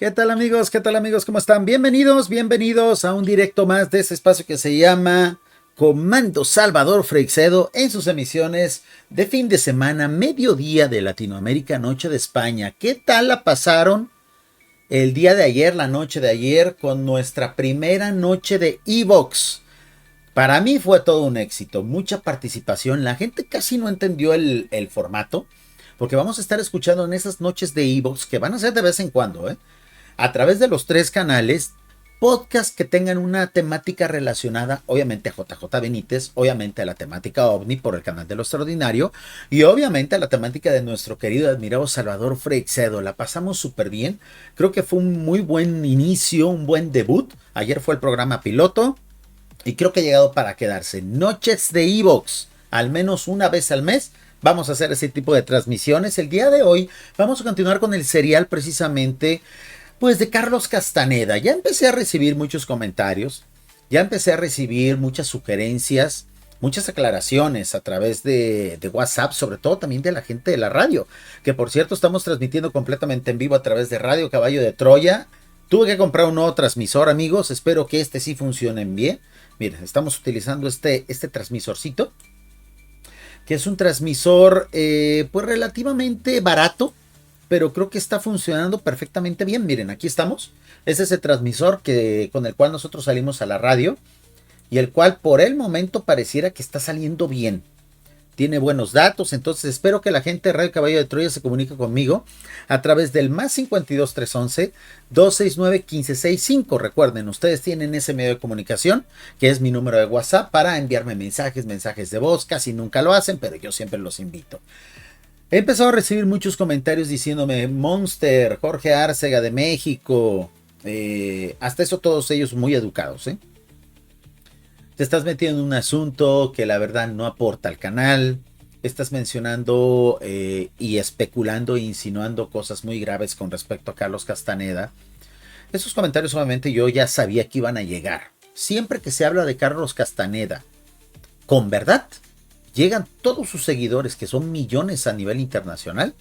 ¿Qué tal amigos? ¿Qué tal amigos? ¿Cómo están? Bienvenidos a un directo más de ese espacio que se llama Comando Salvador Freixedo en sus emisiones de fin de semana, mediodía de Latinoamérica, noche de España. ¿Qué tal la pasaron el día de ayer, la noche de ayer, con nuestra primera noche de Evox? Para mí fue todo un éxito, mucha participación, la gente casi no entendió el formato, porque vamos a estar escuchando en esas noches de Evox, que van a ser de vez en cuando, a través de los tres canales, podcasts que tengan una temática relacionada, obviamente a JJ Benítez, obviamente a la temática OVNI por el canal de lo extraordinario, y obviamente a la temática de nuestro querido admirado Salvador Freixedo. La pasamos súper bien, creo que fue un muy buen inicio, un buen debut. Ayer fue el programa piloto, y creo que ha llegado para quedarse. Noches de Evox, al menos una vez al mes, vamos a hacer ese tipo de transmisiones. El día de hoy vamos a continuar con el serial precisamente pues de Carlos Castaneda. Ya empecé a recibir muchos comentarios, ya empecé a recibir muchas sugerencias, muchas aclaraciones a través de WhatsApp, sobre todo también de la gente de la radio, que por cierto estamos transmitiendo completamente en vivo a través de Radio Caballo de Troya. Tuve que comprar un nuevo transmisor, amigos, espero que este sí funcione bien. Miren, estamos utilizando este transmisorcito, que es un transmisor pues relativamente barato, pero creo que está funcionando perfectamente bien. Miren, aquí estamos. Es ese transmisor con el cual nosotros salimos a la radio y el cual por el momento pareciera que está saliendo bien. Tiene buenos datos, entonces espero que la gente de Radio Caballo de Troya se comunique conmigo a través del más 52 311 269 1565. Recuerden, ustedes tienen ese medio de comunicación, que es mi número de WhatsApp, para enviarme mensajes de voz. Casi nunca lo hacen, pero yo siempre los invito. He empezado a recibir muchos comentarios diciéndome Monster, Jorge Arcega de México, hasta eso todos ellos muy educados, Te estás metiendo en un asunto que la verdad no aporta al canal, estás mencionando y especulando e insinuando cosas muy graves con respecto a Carlos Castaneda. Esos comentarios obviamente yo ya sabía que iban a llegar. Siempre que se habla de Carlos Castaneda con verdad, llegan todos sus seguidores, que son millones a nivel internacional,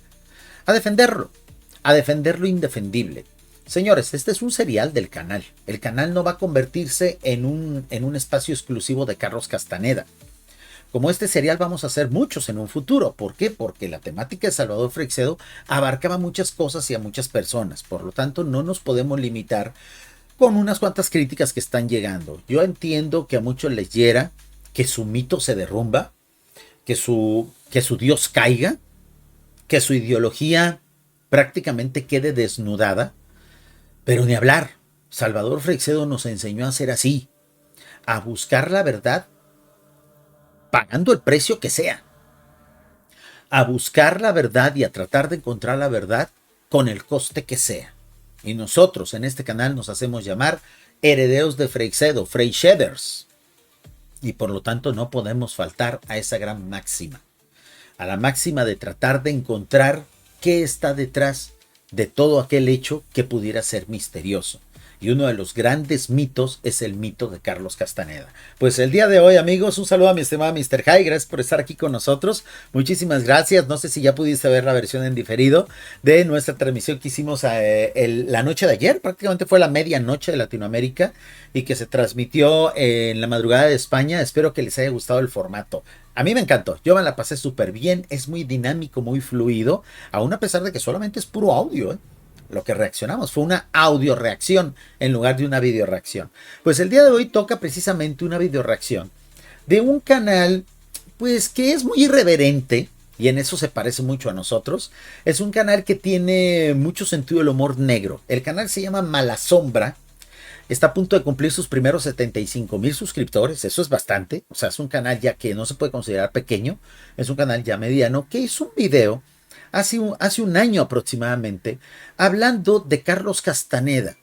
a defender lo indefendible. Señores, este es un serial del canal. El canal no va a convertirse en un espacio exclusivo de Carlos Castaneda. Como este serial vamos a hacer muchos en un futuro. ¿Por qué? Porque la temática de Salvador Freixedo abarcaba muchas cosas y a muchas personas. Por lo tanto, no nos podemos limitar con unas cuantas críticas que están llegando. Yo entiendo que a muchos les hiera que su mito se derrumba, que su Dios caiga, que su ideología prácticamente quede desnudada, pero ni hablar. Salvador Freixedo nos enseñó a ser así, a buscar la verdad pagando el precio que sea, a buscar la verdad y a tratar de encontrar la verdad con el coste que sea. Y nosotros en este canal nos hacemos llamar herederos de Freixedo, Freixeders. Y por lo tanto no podemos faltar a esa gran máxima, a la máxima de tratar de encontrar qué está detrás de todo aquel hecho que pudiera ser misterioso. Y uno de los grandes mitos es el mito de Carlos Castaneda. Pues el día de hoy, amigos, un saludo a mi estimado Mr. High. Gracias por estar aquí con nosotros. Muchísimas gracias. No sé si ya pudiste ver la versión en diferido de nuestra transmisión que hicimos la noche de ayer. Prácticamente fue la medianoche de Latinoamérica y que se transmitió en la madrugada de España. Espero que les haya gustado el formato. A mí me encantó, yo me la pasé súper bien, es muy dinámico, muy fluido, aún a pesar de que solamente es puro audio, Lo que reaccionamos fue una audio reacción en lugar de una video reacción. Pues el día de hoy toca precisamente una video reacción de un canal, pues que es muy irreverente, y en eso se parece mucho a nosotros. Es un canal que tiene mucho sentido del humor negro. El canal se llama Mala Sombra. Está a punto de cumplir sus primeros 75,000 suscriptores, eso es bastante, o sea, es un canal ya que no se puede considerar pequeño, es un canal ya mediano, que hizo un video hace un año aproximadamente, hablando de Carlos Castaneda.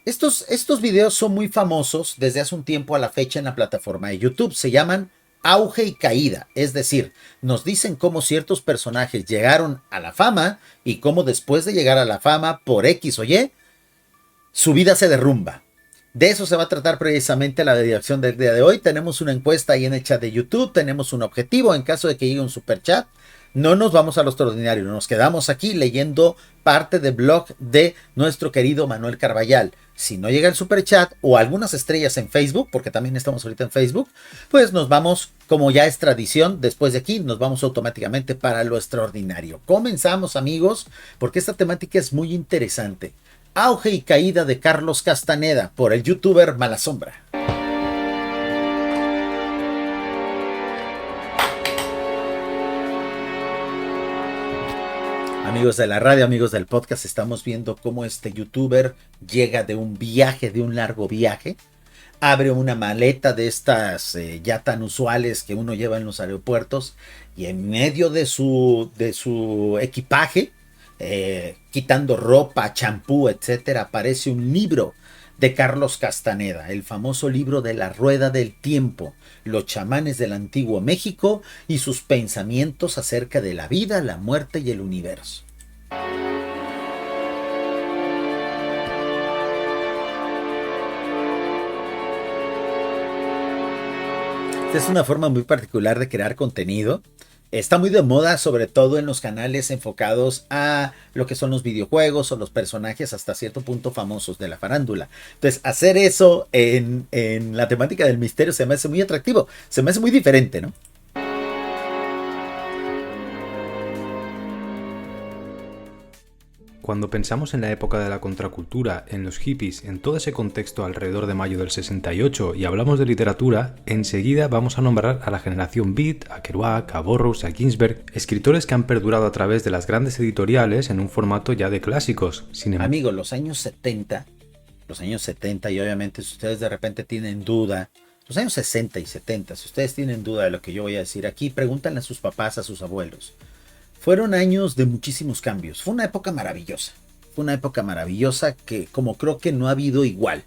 Estos videos son muy famosos desde hace un tiempo a la fecha en la plataforma de YouTube, se llaman auge y caída, es decir, nos dicen cómo ciertos personajes llegaron a la fama y cómo después de llegar a la fama, por X o Y, su vida se derrumba. De eso se va a tratar precisamente la dirección del día de hoy. Tenemos una encuesta ahí en el chat de YouTube, tenemos un objetivo en caso de que llegue un super chat. no nos vamos a lo extraordinario, nos quedamos aquí leyendo parte del blog de nuestro querido Manuel Carballal. Si no llega el superchat o algunas estrellas en Facebook, porque también estamos ahorita en Facebook, pues nos vamos, como ya es tradición, después de aquí nos vamos automáticamente para lo extraordinario. Comenzamos, amigos, porque esta temática es muy interesante. Auge y caída de Carlos Castaneda por el youtuber Malasombra. Amigos de la radio, amigos del podcast, estamos viendo cómo este youtuber llega de un viaje, de un largo viaje, abre una maleta de estas ya tan usuales que uno lleva en los aeropuertos y en medio de su equipaje, quitando ropa, champú, etcétera, aparece un libro de Carlos Castaneda, el famoso libro de La Rueda del Tiempo, los chamanes del antiguo México y sus pensamientos acerca de la vida, la muerte y el universo. Esta es una forma muy particular de crear contenido. Está muy de moda, sobre todo en los canales enfocados a lo que son los videojuegos o los personajes hasta cierto punto famosos de la farándula. Entonces, hacer eso en la temática del misterio se me hace muy atractivo, se me hace muy diferente, ¿no? Cuando pensamos en la época de la contracultura, en los hippies, en todo ese contexto alrededor de mayo del 68 y hablamos de literatura, enseguida vamos a nombrar a la generación Beat, a Kerouac, a Burroughs, a Ginsberg, escritores que han perdurado a través de las grandes editoriales en un formato ya de clásicos. Amigos, los años 70 y obviamente si ustedes de repente tienen duda, los años 60 y 70, si ustedes tienen duda de lo que yo voy a decir aquí, pregúntenle a sus papás, a sus abuelos. Fueron años de muchísimos cambios. Fue una época maravillosa. Fue una época maravillosa que como creo que no ha habido igual.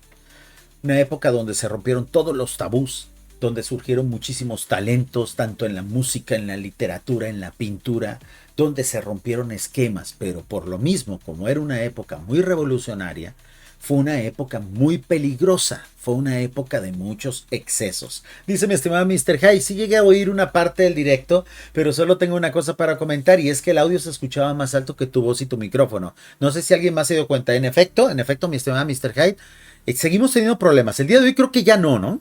Una época donde se rompieron todos los tabús, donde surgieron muchísimos talentos, tanto en la música, en la literatura, en la pintura, donde se rompieron esquemas, pero por lo mismo, como era una época muy revolucionaria, fue una época muy peligrosa, fue una época de muchos excesos. Dice mi estimado Mr. High, sí llegué a oír una parte del directo, pero solo tengo una cosa para comentar y es que el audio se escuchaba más alto que tu voz y tu micrófono. No sé si alguien más se dio cuenta. En efecto, mi estimado Mr. High, seguimos teniendo problemas. El día de hoy creo que ya no.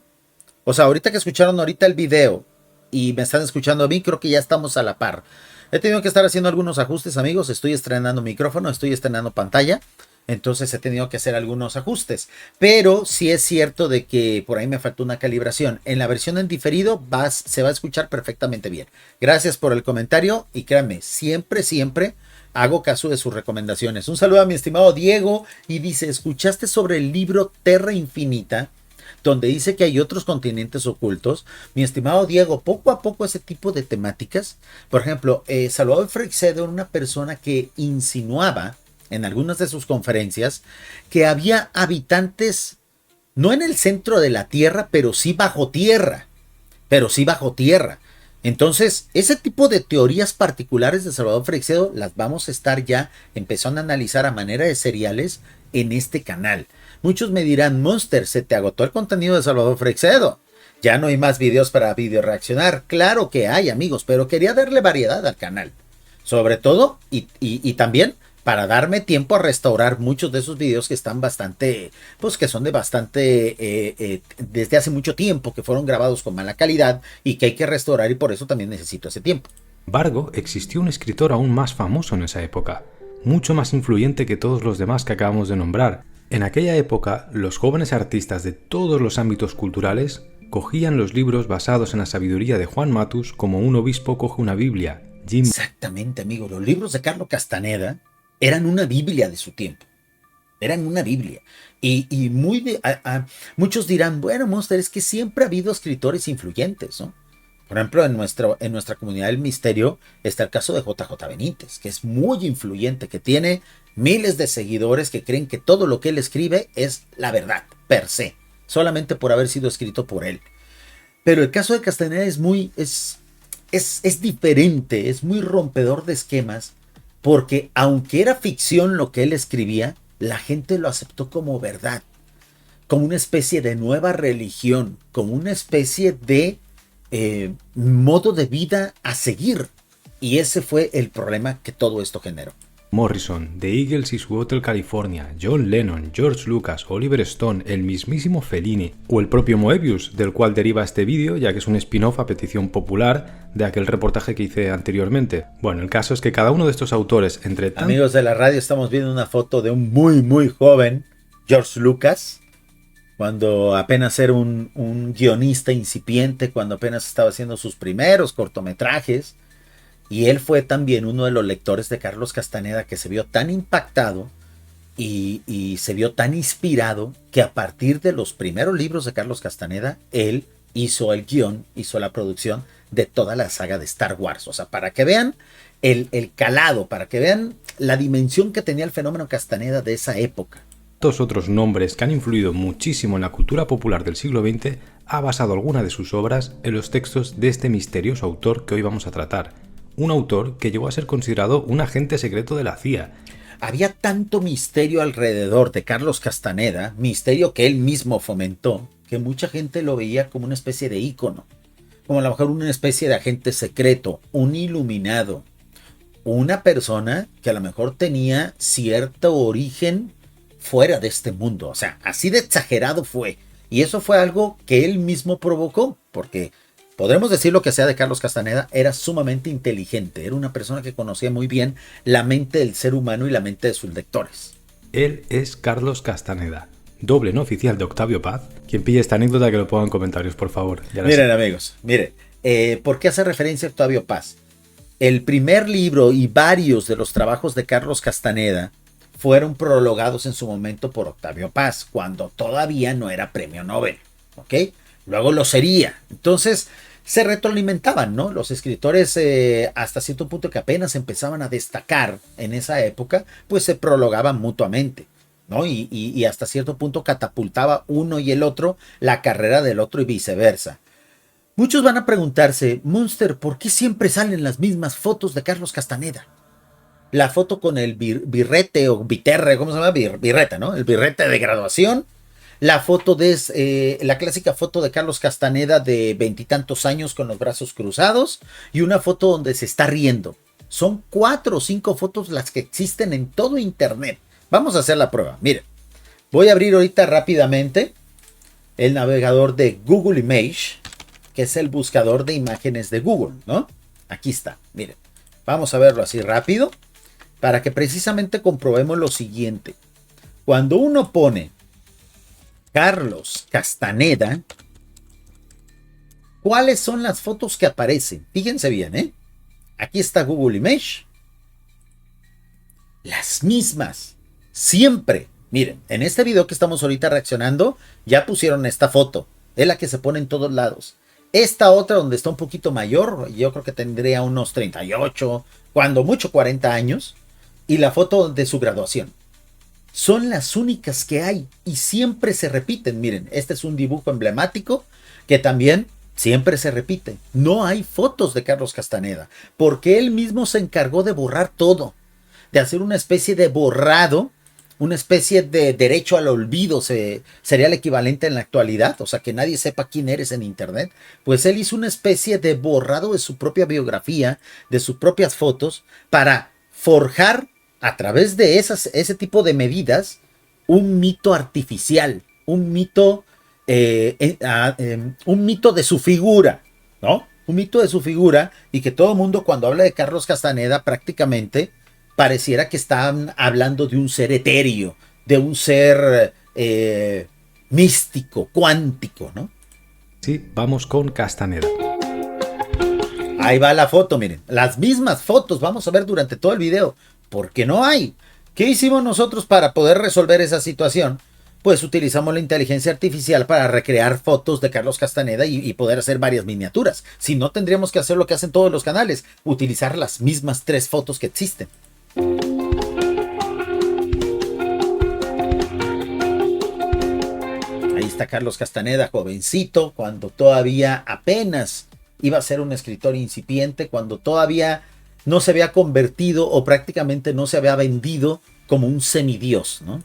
O sea, ahorita que escucharon ahorita el video y me están escuchando a mí, creo que ya estamos a la par. He tenido que estar haciendo algunos ajustes, amigos. Estoy estrenando micrófono, estoy estrenando pantalla. Entonces he tenido que hacer algunos ajustes. Pero sí es cierto de que por ahí me faltó una calibración. En la versión en diferido se va a escuchar perfectamente bien. Gracias por el comentario y créanme, siempre hago caso de sus recomendaciones. Un saludo a mi estimado Diego y dice, ¿escuchaste sobre el libro Terra Infinita? Donde dice que hay otros continentes ocultos. Mi estimado Diego, poco a poco ese tipo de temáticas. Por ejemplo, Salvador Freixedo era una persona que insinuaba en algunas de sus conferencias que había habitantes no en el centro de la Tierra, pero sí bajo tierra. Entonces, ese tipo de teorías particulares de Salvador Freixedo las vamos a estar ya empezando a analizar a manera de seriales en este canal. Muchos me dirán, Monster, se te agotó el contenido de Salvador Freixedo. Ya no hay más videos para video reaccionar. Claro que hay, amigos, pero quería darle variedad al canal. Sobre todo, y también para darme tiempo a restaurar muchos de esos videos que están bastante, pues que son de bastante, desde hace mucho tiempo, que fueron grabados con mala calidad y que hay que restaurar y por eso también necesito ese tiempo. Sin embargo, existió un escritor aún más famoso en esa época, mucho más influyente que todos los demás que acabamos de nombrar. En aquella época, los jóvenes artistas de todos los ámbitos culturales cogían los libros basados en la sabiduría de Juan Matus como un obispo coge una Biblia. Exactamente, amigo. Los libros de Carlos Castaneda eran una Biblia de su tiempo. Eran una Biblia. Y muchos dirán, bueno, Monster, es que siempre ha habido escritores influyentes, ¿no? Por ejemplo, en nuestra comunidad del misterio está el caso de JJ Benítez, que es muy influyente, que tiene miles de seguidores que creen que todo lo que él escribe es la verdad, per se, solamente por haber sido escrito por él. Pero el caso de Castaneda es diferente, es muy rompedor de esquemas, porque aunque era ficción lo que él escribía, la gente lo aceptó como verdad, como una especie de nueva religión, como una especie de modo de vida a seguir. Y ese fue el problema que todo esto generó. Morrison, The Eagles y su Hotel California, John Lennon, George Lucas, Oliver Stone, el mismísimo Fellini o el propio Moebius, del cual deriva este vídeo, ya que es un spin-off a petición popular de aquel reportaje que hice anteriormente. Bueno, el caso es que cada uno de estos autores, Amigos de la radio, estamos viendo una foto de un muy joven George Lucas, cuando apenas era un guionista incipiente, cuando apenas estaba haciendo sus primeros cortometrajes. Y él fue también uno de los lectores de Carlos Castaneda, que se vio tan impactado y se vio tan inspirado que a partir de los primeros libros de Carlos Castaneda, él hizo el guión, hizo la producción de toda la saga de Star Wars. O sea, para que vean el calado, para que vean la dimensión que tenía el fenómeno Castaneda de esa época. Otros nombres que han influido muchísimo en la cultura popular del siglo XX, ha basado alguna de sus obras en los textos de este misterioso autor que hoy vamos a tratar. Un autor que llegó a ser considerado un agente secreto de la CIA. Había tanto misterio alrededor de Carlos Castaneda, misterio que él mismo fomentó, que mucha gente lo veía como una especie de ícono, como a lo mejor una especie de agente secreto, un iluminado, una persona que a lo mejor tenía cierto origen fuera de este mundo. O sea, así de exagerado fue. Y eso fue algo que él mismo provocó, porque podremos decir lo que sea de Carlos Castaneda, era sumamente inteligente, era una persona que conocía muy bien la mente del ser humano y la mente de sus lectores. Él es Carlos Castaneda, doble no oficial de Octavio Paz. Quien pille esta anécdota que lo ponga en comentarios, por favor. Miren amigos, miren, ¿por qué hace referencia a Octavio Paz? El primer libro y varios de los trabajos de Carlos Castaneda fueron prologados en su momento por Octavio Paz, cuando todavía no era premio Nobel, ¿ok? Luego lo sería. Entonces se retroalimentaban, ¿no? Los escritores hasta cierto punto que apenas empezaban a destacar en esa época, pues se prologaban mutuamente, ¿no? Y hasta cierto punto catapultaba uno y el otro la carrera del otro y viceversa. Muchos van a preguntarse, Munster, ¿por qué siempre salen las mismas fotos de Carlos Castaneda? La foto con el birrete o biterre, ¿cómo se llama? Birrete, ¿no? El birrete de graduación. La foto de la clásica foto de Carlos Castaneda de veintitantos años con los brazos cruzados y una foto donde se está riendo. Son 4 o 5 fotos las que existen en todo internet. Vamos a hacer la prueba. Miren, voy a abrir ahorita rápidamente el navegador de Google Image, que es el buscador de imágenes de Google, ¿no? Aquí está, miren. Vamos a verlo así rápido para que precisamente comprobemos lo siguiente. Cuando uno pone Carlos Castaneda, ¿cuáles son las fotos que aparecen? Fíjense bien, ¿eh? Aquí está Google Image. Las mismas. Siempre. Miren, en este video que estamos ahorita reaccionando, ya pusieron esta foto. Es la que se pone en todos lados. Esta otra donde está un poquito mayor, yo creo que tendría unos 38, cuando mucho 40 años. Y la foto de su graduación. Son las únicas que hay y siempre se repiten. Miren, este es un dibujo emblemático que también siempre se repite. No hay fotos de Carlos Castaneda porque él mismo se encargó de borrar todo, de hacer una especie de borrado, una especie de derecho al olvido, sería el equivalente en la actualidad, o sea, que nadie sepa quién eres en internet. Pues él hizo una especie de borrado de su propia biografía, de sus propias fotos, para forjar a través de ese tipo de medidas, un mito artificial, un mito de su figura, ¿no? Un mito de su figura, y que todo el mundo cuando habla de Carlos Castaneda prácticamente pareciera que están hablando de un ser etéreo, de un ser místico, cuántico, ¿no? Sí, vamos con Castaneda. Ahí va la foto, miren, las mismas fotos vamos a ver durante todo el video. Porque no hay. ¿Qué hicimos nosotros para poder resolver esa situación? Pues utilizamos la inteligencia artificial para recrear fotos de Carlos Castaneda y poder hacer varias miniaturas. Si no, tendríamos que hacer lo que hacen todos los canales, utilizar las mismas 3 fotos que existen. Ahí está Carlos Castaneda, jovencito, cuando todavía apenas iba a ser un escritor incipiente, cuando todavía no se había convertido o prácticamente no se había vendido como un semidios, ¿no?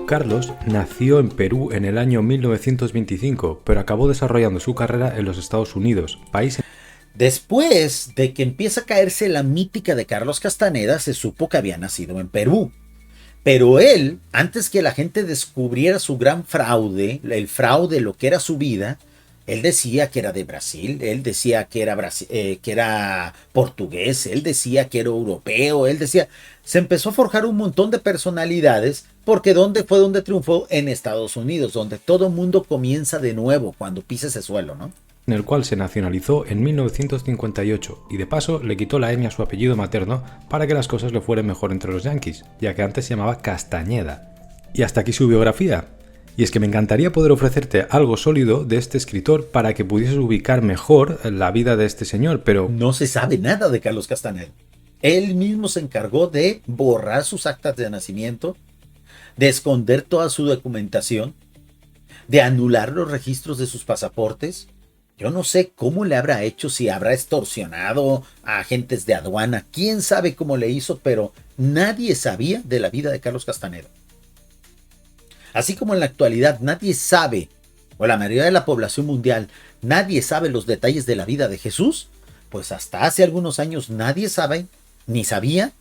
Carlos nació en Perú en el año 1925, pero acabó desarrollando su carrera en los Estados Unidos, país Después de que empieza a caerse la mítica de Carlos Castaneda, se supo que había nacido en Perú. Pero él, antes que la gente descubriera su gran fraude, el fraude, lo que era su vida, él decía que era de Brasil, él decía que era portugués, él decía que era europeo, él decía, se empezó a forjar un montón de personalidades, porque ¿dónde fue donde triunfó? En Estados Unidos, donde todo mundo comienza de nuevo cuando pisa ese suelo, ¿no? En el cual se nacionalizó en 1958 y de paso le quitó la ñ a su apellido materno para que las cosas le fueran mejor entre los yanquis, ya que antes se llamaba Castañeda. Y hasta aquí su biografía. Y es que me encantaría poder ofrecerte algo sólido de este escritor para que pudieses ubicar mejor la vida de este señor, pero no se sabe nada de Carlos Castaneda. Él mismo se encargó de borrar sus actas de nacimiento, de esconder toda su documentación, de anular los registros de sus pasaportes. Yo no sé cómo le habrá hecho, si habrá extorsionado a agentes de aduana, quién sabe cómo le hizo, pero nadie sabía de la vida de Carlos Castaneda. Así como en la actualidad nadie sabe, o la mayoría de la población mundial, nadie sabe los detalles de la vida de Jesús, pues hasta hace algunos años nadie sabe, ni sabía,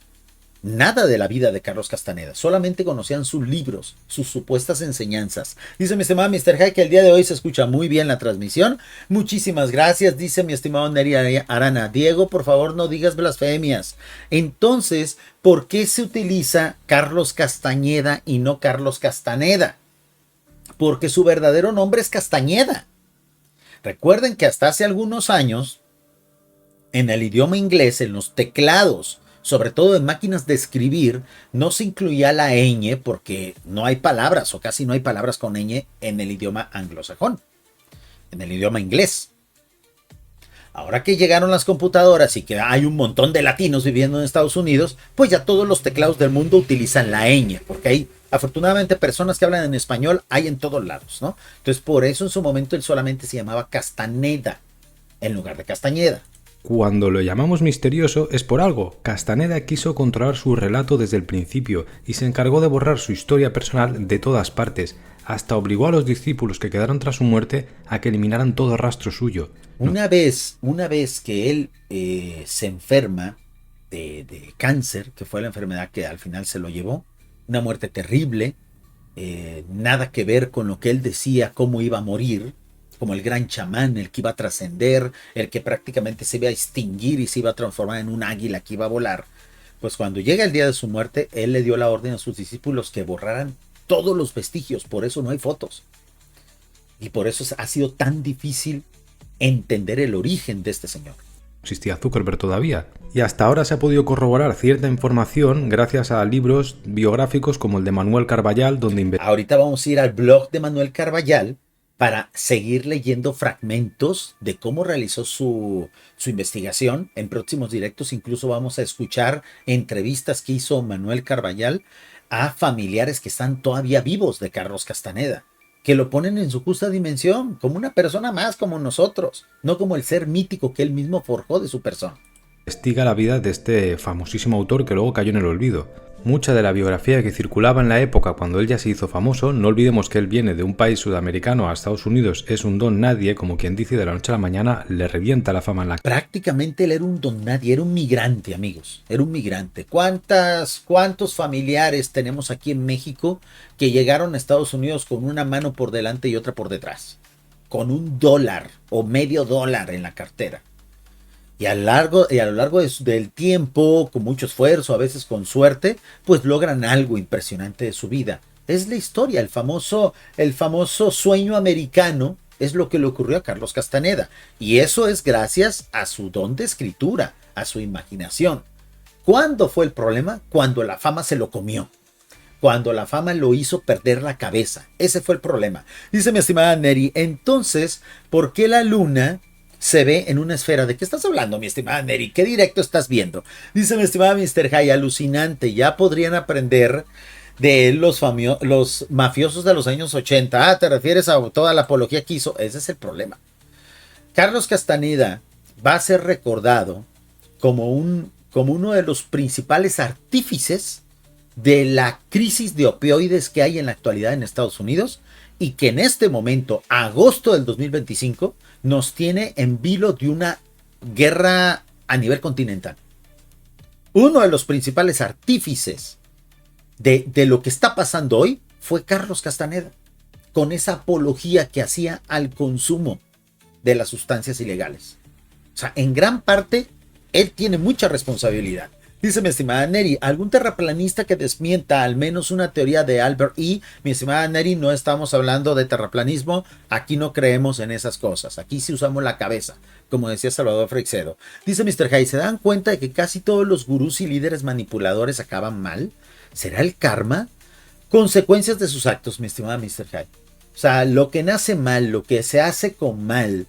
nada de la vida de Carlos Castaneda. Solamente conocían sus libros, sus supuestas enseñanzas. Dice mi estimado Mr. High que el día de hoy se escucha muy bien la transmisión. Muchísimas gracias. Dice mi estimado Neri Arana. Diego, por favor no digas blasfemias. Entonces, ¿por qué se utiliza Carlos Castañeda y no Carlos Castaneda? Porque su verdadero nombre es Castañeda. Recuerden que hasta hace algunos años, en el idioma inglés, en los teclados, sobre todo en máquinas de escribir, no se incluía la ñ porque no hay palabras o casi no hay palabras con ñ en el idioma anglosajón, en el idioma inglés. Ahora que llegaron las computadoras y que hay un montón de latinos viviendo en Estados Unidos, pues ya todos los teclados del mundo utilizan la ñ, porque hay afortunadamente personas que hablan en español, hay en todos lados, ¿no? Entonces por eso en su momento él solamente se llamaba Castaneda en lugar de Castañeda. Cuando lo llamamos misterioso es por algo. Castaneda quiso controlar su relato desde el principio y se encargó de borrar su historia personal de todas partes. Hasta obligó a los discípulos que quedaron tras su muerte a que eliminaran todo rastro suyo. Una vez que él se enferma de cáncer, que fue la enfermedad que al final se lo llevó, una muerte terrible, nada que ver con lo que él decía, cómo iba a morir, como el gran chamán, el que iba a trascender, el que prácticamente se iba a extinguir y se iba a transformar en un águila que iba a volar. Pues cuando llega el día de su muerte, él le dio la orden a sus discípulos que borraran todos los vestigios, por eso no hay fotos. Y por eso ha sido tan difícil entender el origen de este señor. Existía Zuckerberg todavía. Y hasta ahora se ha podido corroborar cierta información gracias a libros biográficos como el de Manuel Carballal, donde ahorita vamos a ir al blog de Manuel Carballal para seguir leyendo fragmentos de cómo realizó su investigación. En próximos directos incluso vamos a escuchar entrevistas que hizo Manuel Carballal a familiares que están todavía vivos de Carlos Castaneda, que lo ponen en su justa dimensión, como una persona más como nosotros, no como el ser mítico que él mismo forjó de su persona. Investiga la vida de este famosísimo autor que luego cayó en el olvido. Mucha de la biografía que circulaba en la época cuando él ya se hizo famoso, no olvidemos que él viene de un país sudamericano a Estados Unidos, es un don nadie, como quien dice, de la noche a la mañana le revienta la fama en la... Prácticamente él era un don nadie, era un migrante, amigos, era un migrante. ¿Cuántos familiares tenemos aquí en México que llegaron a Estados Unidos con una mano por delante y otra por detrás? Con $1 o $0.50 en la cartera. Y a lo largo del tiempo, con mucho esfuerzo, a veces con suerte, pues logran algo impresionante de su vida. Es la historia, el famoso sueño americano es lo que le ocurrió a Carlos Castaneda. Y eso es gracias a su don de escritura, a su imaginación. ¿Cuándo fue el problema? Cuando la fama se lo comió. Cuando la fama lo hizo perder la cabeza. Ese fue el problema. Dice mi estimada Neri, entonces, ¿por qué la luna se ve en una esfera? ¿De qué estás hablando, mi estimada Neri? ¿Qué directo estás viendo? Dice mi estimada Mr. High, alucinante. Ya podrían aprender de él los mafiosos de los años 80. Ah, ¿te refieres a toda la apología que hizo? Ese es el problema. Carlos Castaneda va a ser recordado como uno de los principales artífices de la crisis de opioides que hay en la actualidad en Estados Unidos y que en este momento, agosto del 2025, nos tiene en vilo de una guerra a nivel continental. Uno de los principales artífices de lo que está pasando hoy fue Carlos Castaneda, con esa apología que hacía al consumo de las sustancias ilegales. O sea, en gran parte, él tiene mucha responsabilidad. Dice mi estimada Neri, ¿algún terraplanista que desmienta al menos una teoría de Albert E? Mi estimada Neri, no estamos hablando de terraplanismo, aquí no creemos en esas cosas, aquí sí usamos la cabeza, como decía Salvador Freixedo. Dice Mr. Hay, ¿se dan cuenta de que casi todos los gurús y líderes manipuladores acaban mal? ¿Será el karma? Consecuencias de sus actos, mi estimada Mr. Hay. O sea, lo que nace mal, lo que se hace con mal,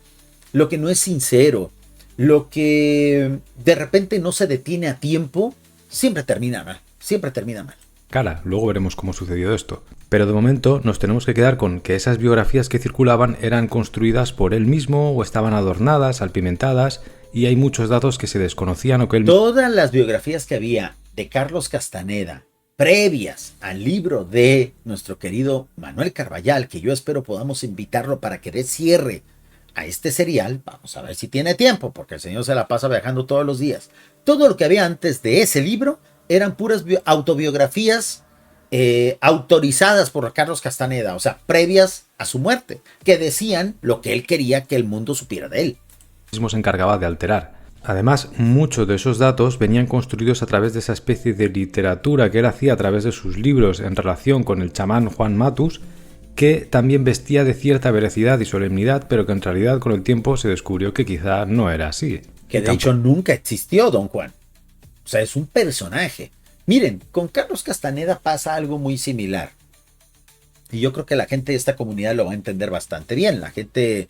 lo que no es sincero, lo que de repente no se detiene a tiempo, siempre termina mal, siempre termina mal. Cara, luego veremos cómo sucedió esto. Pero de momento nos tenemos que quedar con que esas biografías que circulaban eran construidas por él mismo o estaban adornadas, salpimentadas, y hay muchos datos que se desconocían o que él... Todas las biografías que había de Carlos Castaneda, previas al libro de nuestro querido Manuel Carballal, que yo espero podamos invitarlo para que dé cierre a este serial, vamos a ver si tiene tiempo, porque el señor se la pasa viajando todos los días. Todo lo que había antes de ese libro eran puras autobiografías autorizadas por Carlos Castaneda, o sea, previas a su muerte, que decían lo que él quería que el mundo supiera de él. Mismo se encargaba de alterar. Además, muchos de esos datos venían construidos a través de esa especie de literatura que él hacía a través de sus libros en relación con el chamán Juan Matus, que también vestía de cierta veracidad y solemnidad, pero que en realidad con el tiempo se descubrió que quizá no era así. Que de hecho nunca existió Don Juan. O sea, es un personaje. Miren, con Carlos Castaneda pasa algo muy similar. Y yo creo que la gente de esta comunidad lo va a entender bastante bien, la gente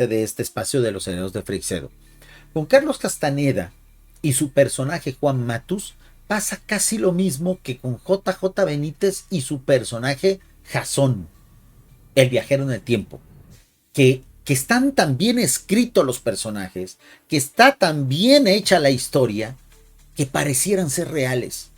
de este espacio de los herederos de Freixedo. Con Carlos Castaneda y su personaje Juan Matus pasa casi lo mismo que con JJ Benítez y su personaje Jasón, el viajero en el tiempo. Que están tan bien escritos los personajes, que está tan bien hecha la historia, que parecieran ser reales.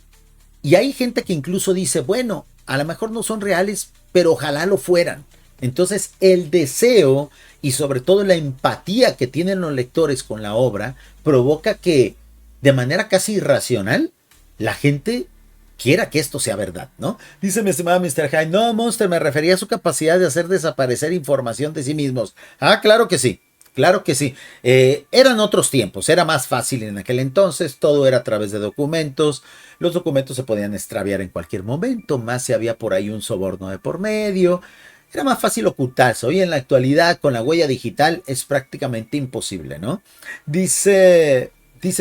Y hay gente que incluso dice, bueno, a lo mejor no son reales, pero ojalá lo fueran. Entonces el deseo y sobre todo la empatía que tienen los lectores con la obra provoca que de manera casi irracional la gente quiera que esto sea verdad, ¿no? Dice mi estimado Mr. Hyde, no, Monster, me refería a su capacidad de hacer desaparecer información de sí mismos. Ah, claro que sí. Claro que sí, eran otros tiempos, era más fácil en aquel entonces, todo era a través de documentos, los documentos se podían extraviar en cualquier momento, más si había por ahí un soborno de por medio, era más fácil ocultarse. Hoy en la actualidad con la huella digital es prácticamente imposible, ¿no? Dice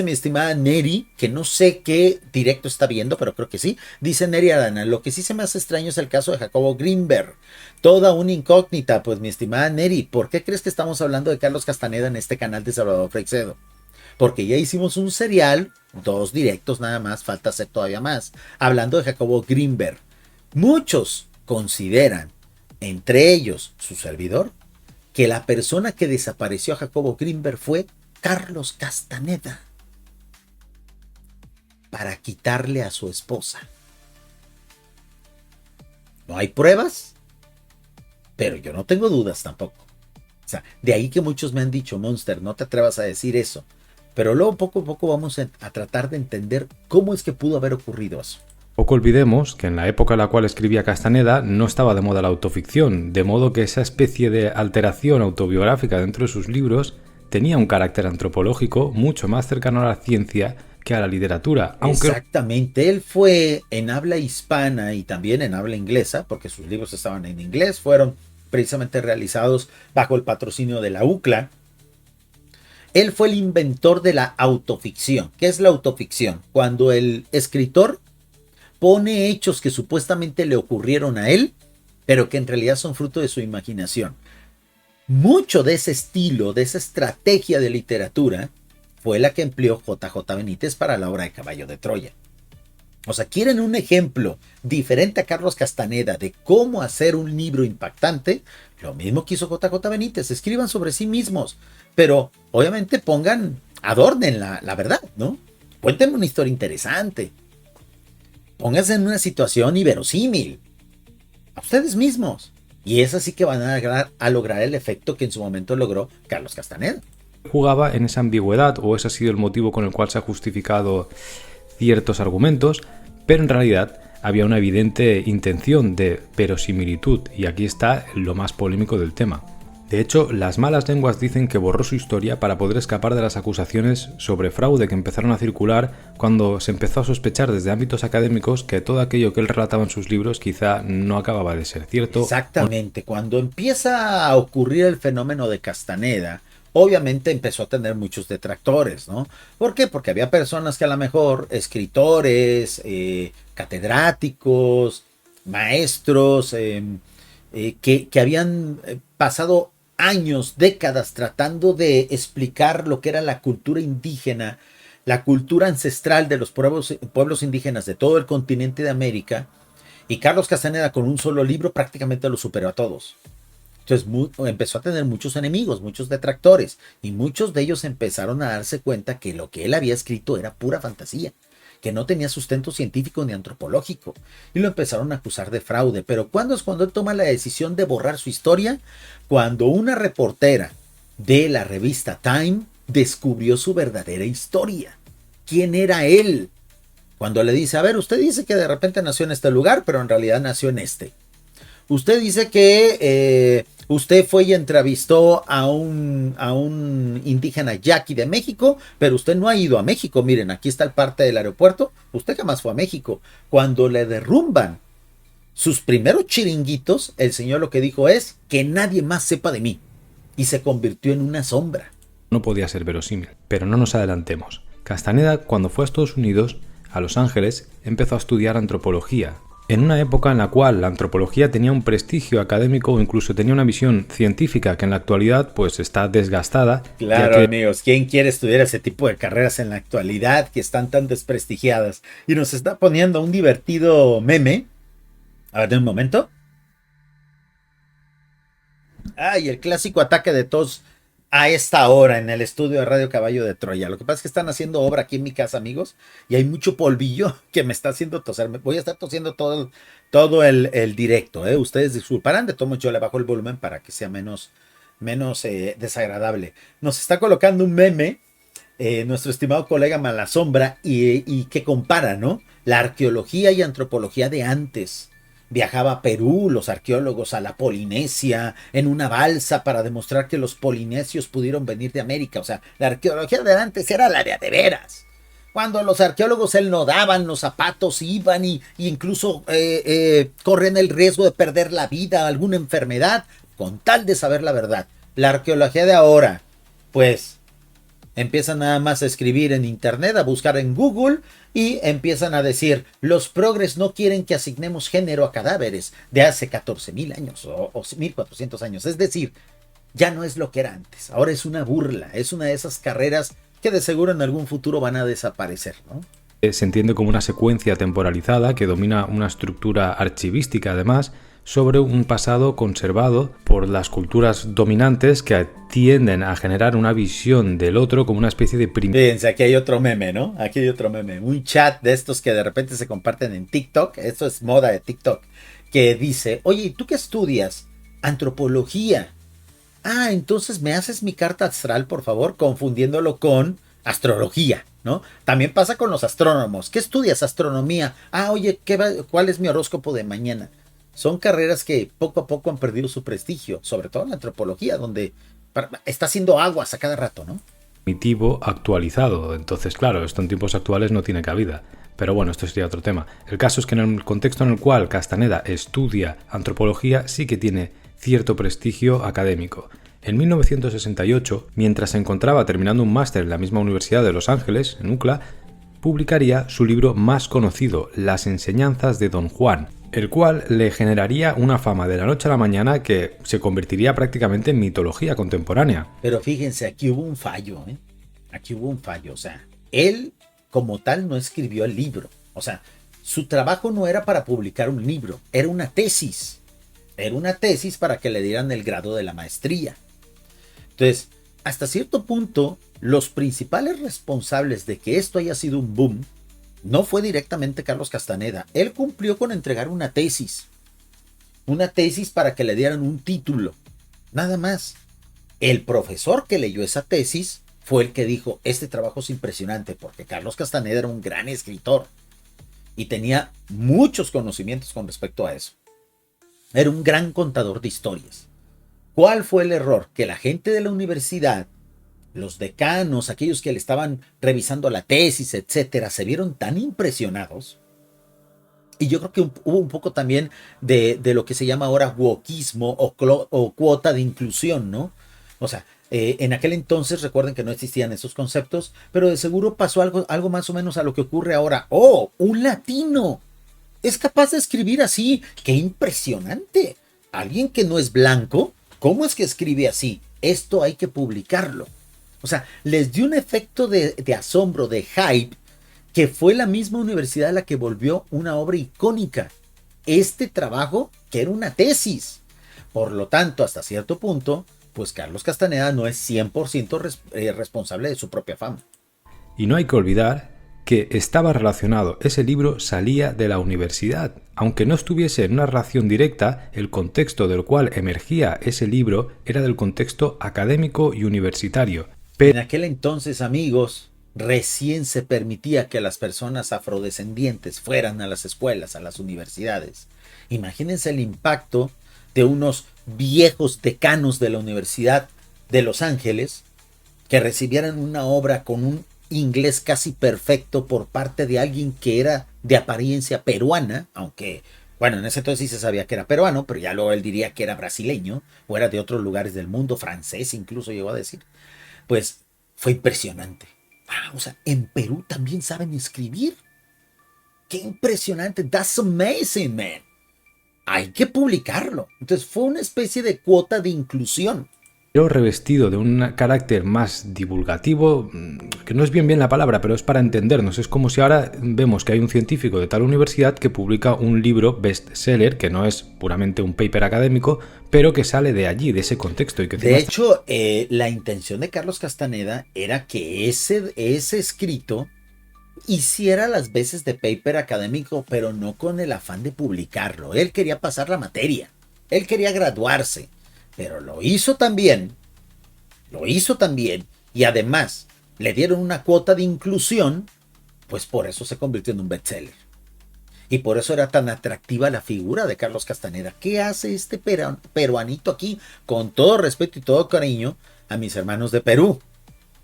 mi estimada Neri, que no sé qué directo está viendo, pero creo que sí. Dice Neri Arana, lo que sí se me hace extraño es el caso de Jacobo Greenberg. Toda una incógnita, pues mi estimada Neri, ¿por qué crees que estamos hablando de Carlos Castaneda en este canal de Salvador Freixedo? Porque ya hicimos un serial, 2 directos nada más, falta hacer todavía más, hablando de Jacobo Greenberg. Muchos consideran, entre ellos su servidor, que la persona que desapareció a Jacobo Greenberg fue Carlos Castaneda, para quitarle a su esposa. No hay pruebas, pero yo no tengo dudas tampoco. O sea, de ahí que muchos me han dicho, Monster, no te atrevas a decir eso. Pero luego poco a poco vamos a tratar de entender cómo es que pudo haber ocurrido eso. Poco olvidemos que en la época en la cual escribía Castaneda no estaba de moda la autoficción, de modo que esa especie de alteración autobiográfica dentro de sus libros tenía un carácter antropológico mucho más cercano a la ciencia que a la literatura. Aunque... Exactamente, él fue en habla hispana y también en habla inglesa, porque sus libros estaban en inglés, fueron precisamente realizados bajo el patrocinio de la UCLA. Él fue el inventor de la autoficción. ¿Qué es la autoficción? Cuando el escritor pone hechos que supuestamente le ocurrieron a él, pero que en realidad son fruto de su imaginación. Mucho de ese estilo, de esa estrategia de literatura, fue la que empleó JJ Benítez para la obra de Caballo de Troya. O sea, ¿quieren un ejemplo diferente a Carlos Castaneda de cómo hacer un libro impactante? Lo mismo que hizo JJ Benítez, escriban sobre sí mismos, pero obviamente adornen la verdad, ¿no? Cuéntenme una historia interesante. Pónganse en una situación inverosímil. A ustedes mismos. Y es así que van a lograr el efecto que en su momento logró Carlos Castaneda. Jugaba en esa ambigüedad, o ese ha sido el motivo con el cual se ha justificado ciertos argumentos, pero en realidad había una evidente intención de verosimilitud, y aquí está lo más polémico del tema. De hecho, las malas lenguas dicen que borró su historia para poder escapar de las acusaciones sobre fraude que empezaron a circular cuando se empezó a sospechar desde ámbitos académicos que todo aquello que él relataba en sus libros quizá no acababa de ser cierto. Exactamente, cuando empieza a ocurrir el fenómeno de Castaneda, obviamente empezó a tener muchos detractores, ¿no? ¿Por qué? Porque había personas que a lo mejor, escritores, catedráticos, maestros, que habían pasado años, décadas tratando de explicar lo que era la cultura indígena, la cultura ancestral de los pueblos indígenas de todo el continente de América, y Carlos Castaneda con un solo libro prácticamente lo superó a todos. Entonces empezó a tener muchos enemigos, muchos detractores, y muchos de ellos empezaron a darse cuenta que lo que él había escrito era pura fantasía, que no tenía sustento científico ni antropológico, y lo empezaron a acusar de fraude. Pero ¿cuándo es cuando él toma la decisión de borrar su historia? Cuando una reportera de la revista Time descubrió su verdadera historia. ¿Quién era él? Cuando le dice, a ver, usted dice que de repente nació en este lugar, pero en realidad nació en este. Usted dice que usted fue y entrevistó a un indígena yaqui de México, pero usted no ha ido a México. Miren, aquí está el parte del aeropuerto. Usted jamás fue a México. Cuando le derrumban sus primeros chiringuitos, el señor lo que dijo es que nadie más sepa de mí. Y se convirtió en una sombra. No podía ser verosímil, pero no nos adelantemos. Castaneda, cuando fue a Estados Unidos, a Los Ángeles, empezó a estudiar antropología, en una época en la cual la antropología tenía un prestigio académico o incluso tenía una visión científica que en la actualidad pues está desgastada. Claro, amigos, ¿quién quiere estudiar ese tipo de carreras en la actualidad que están tan desprestigiadas? Y nos está poniendo un divertido meme. A ver, de un momento. Ay, el clásico ataque de tos a esta hora en el estudio de Radio Caballo de Troya. Lo que pasa es que están haciendo obra aquí en mi casa, amigos, y hay mucho polvillo que me está haciendo toser. Voy a estar tosiendo todo el directo. Ustedes disculparán, de todo modo yo le bajo el volumen para que sea menos desagradable. Nos está colocando un meme nuestro estimado colega Malasombra y que compara, ¿no? La arqueología y antropología de antes. Viajaba a Perú, los arqueólogos, a la Polinesia, en una balsa para demostrar que los polinesios pudieron venir de América. O sea, la arqueología de antes era la de veras. Cuando los arqueólogos enlodaban los zapatos, iban y incluso corrían el riesgo de perder la vida, alguna enfermedad, con tal de saber la verdad. La arqueología de ahora, pues, empiezan nada más a escribir en internet, a buscar en Google y empiezan a decir, los progres no quieren que asignemos género a cadáveres de hace 14,000 años o 1400 años. Es decir, ya no es lo que era antes. Ahora es una burla, es una de esas carreras que de seguro en algún futuro van a desaparecer, ¿no? Se entiende como una secuencia temporalizada que domina una estructura archivística, además, sobre un pasado conservado por las culturas dominantes que tienden a generar una visión del otro como una especie de Fíjense, aquí hay otro meme, ¿no? Aquí hay otro meme. Un chat de estos que de repente se comparten en TikTok. Esto es moda de TikTok. Que dice, oye, ¿tú qué estudias? Antropología. Ah, entonces me haces mi carta astral, por favor, confundiéndolo con astrología, ¿no? También pasa con los astrónomos. ¿Qué estudias? Astronomía. Ah, oye, ¿cuál es mi horóscopo de mañana? Son carreras que poco a poco han perdido su prestigio, sobre todo en la antropología, donde está haciendo aguas a cada rato, ¿no? Primitivo actualizado. Entonces, claro, esto en tiempos actuales no tiene cabida. Pero bueno, esto sería otro tema. El caso es que en el contexto en el cual Castaneda estudia antropología sí que tiene cierto prestigio académico. En 1968, mientras se encontraba terminando un máster en la misma Universidad de Los Ángeles, en UCLA, publicaría su libro más conocido, Las enseñanzas de Don Juan, el cual le generaría una fama de la noche a la mañana que se convertiría prácticamente en mitología contemporánea. Pero fíjense, aquí hubo un fallo, ¿eh? Aquí hubo un fallo, o sea, él como tal no escribió el libro, o sea, su trabajo no era para publicar un libro, era una tesis para que le dieran el grado de la maestría. Entonces, hasta cierto punto, los principales responsables de que esto haya sido un boom no fue directamente Carlos Castaneda. Él cumplió con entregar una tesis para que le dieran un título, nada más. El profesor que leyó esa tesis fue el que dijo, este trabajo es impresionante, porque Carlos Castaneda era un gran escritor y tenía muchos conocimientos con respecto a eso. Era un gran contador de historias. ¿Cuál fue el error? Que la gente de la universidad, los decanos, aquellos que le estaban revisando la tesis, etcétera, se vieron tan impresionados. Y yo creo que hubo un poco también de lo que se llama ahora wokismo o cuota de inclusión, ¿no? O sea, en aquel entonces recuerden que no existían esos conceptos, pero de seguro pasó algo más o menos a lo que ocurre ahora. ¡Oh! ¡Un latino! Es capaz de escribir así. ¡Qué impresionante! Alguien que no es blanco, ¿cómo es que escribe así? Esto hay que publicarlo. O sea, les dio un efecto de asombro, de hype, que fue la misma universidad la que volvió una obra icónica. Este trabajo que era una tesis. Por lo tanto, hasta cierto punto, pues Carlos Castaneda no es 100% responsable de su propia fama. Y no hay que olvidar que estaba relacionado, ese libro salía de la universidad. Aunque no estuviese en una relación directa, el contexto del cual emergía ese libro era del contexto académico y universitario. En aquel entonces, amigos, recién se permitía que las personas afrodescendientes fueran a las escuelas, a las universidades. Imagínense el impacto de unos viejos decanos de la Universidad de Los Ángeles que recibieran una obra con un inglés casi perfecto por parte de alguien que era de apariencia peruana, aunque, bueno, en ese entonces sí se sabía que era peruano, pero ya luego él diría que era brasileño o era de otros lugares del mundo, francés incluso llegó a decir. Pues fue impresionante. O sea, en Perú también saben escribir. ¡Qué impresionante! That's amazing, man. Hay que publicarlo. Entonces fue una especie de cuota de inclusión. Pero revestido de un carácter más divulgativo, que no es bien la palabra, pero es para entendernos. Es como si ahora vemos que hay un científico de tal universidad que publica un libro bestseller, que no es puramente un paper académico, pero que sale de allí, de ese contexto. Y que de hecho, la intención de Carlos Castaneda era que ese escrito hiciera las veces de paper académico, pero no con el afán de publicarlo. Él quería pasar la materia. Él quería graduarse. Pero lo hizo también, y además le dieron una cuota de inclusión, pues por eso se convirtió en un bestseller. Y por eso era tan atractiva la figura de Carlos Castaneda. ¿Qué hace este peruanito aquí? Con todo respeto y todo cariño a mis hermanos de Perú,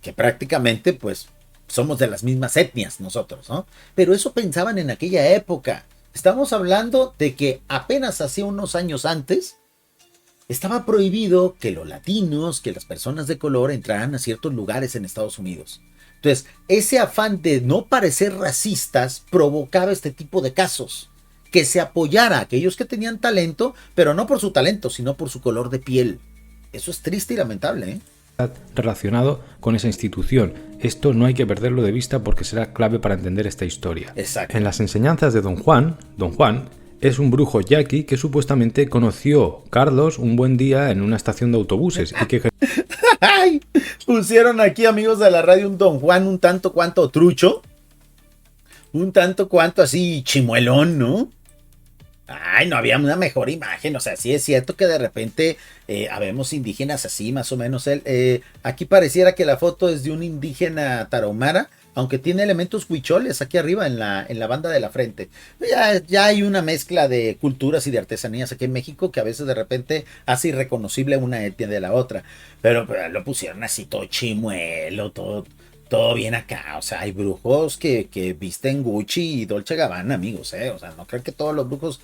que prácticamente pues somos de las mismas etnias nosotros, ¿no? Pero eso pensaban en aquella época. Estamos hablando de que apenas hace unos años antes estaba prohibido que los latinos, que las personas de color entraran a ciertos lugares en Estados Unidos. Entonces, ese afán de no parecer racistas provocaba este tipo de casos. Que se apoyara a aquellos que tenían talento, pero no por su talento, sino por su color de piel. Eso es triste y lamentable, ¿eh? Relacionado con esa institución. Esto no hay que perderlo de vista porque será clave para entender esta historia. Exacto. En las enseñanzas de Don Juan es un brujo yaqui que supuestamente conoció Carlos un buen día en una estación de autobuses y que... ¡Ay! Pusieron aquí, amigos de la radio, un Don Juan un tanto cuanto trucho, un tanto cuanto así chimuelón, ¿no? Ay, no había una mejor imagen. O sea, sí es cierto que de repente habemos indígenas así, más o menos. Aquí pareciera que la foto es de un indígena tarahumara, aunque tiene elementos huicholes aquí arriba en la banda de la frente. Ya hay una mezcla de culturas y de artesanías aquí en México que a veces de repente hace irreconocible una etnia de la otra. Pero lo pusieron así todo chimuelo, todo bien acá. O sea, hay brujos que visten Gucci y Dolce Gabbana, amigos, O sea, no creo que todos los brujos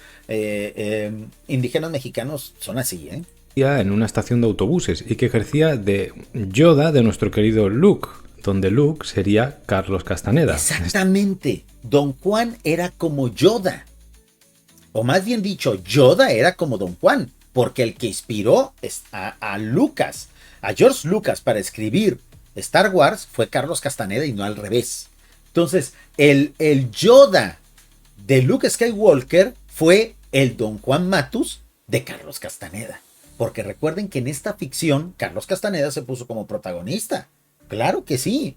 indígenas mexicanos son así, en una estación de autobuses y que ejercía de Yoda de nuestro querido Luke, donde Luke sería Carlos Castaneda. Exactamente. Don Juan era como Yoda. O más bien dicho, Yoda era como Don Juan, porque el que inspiró a Lucas, a George Lucas para escribir Star Wars fue Carlos Castaneda y no al revés. Entonces, el Yoda de Luke Skywalker fue el Don Juan Matus de Carlos Castaneda. Porque recuerden que en esta ficción, Carlos Castaneda se puso como protagonista. Claro que sí.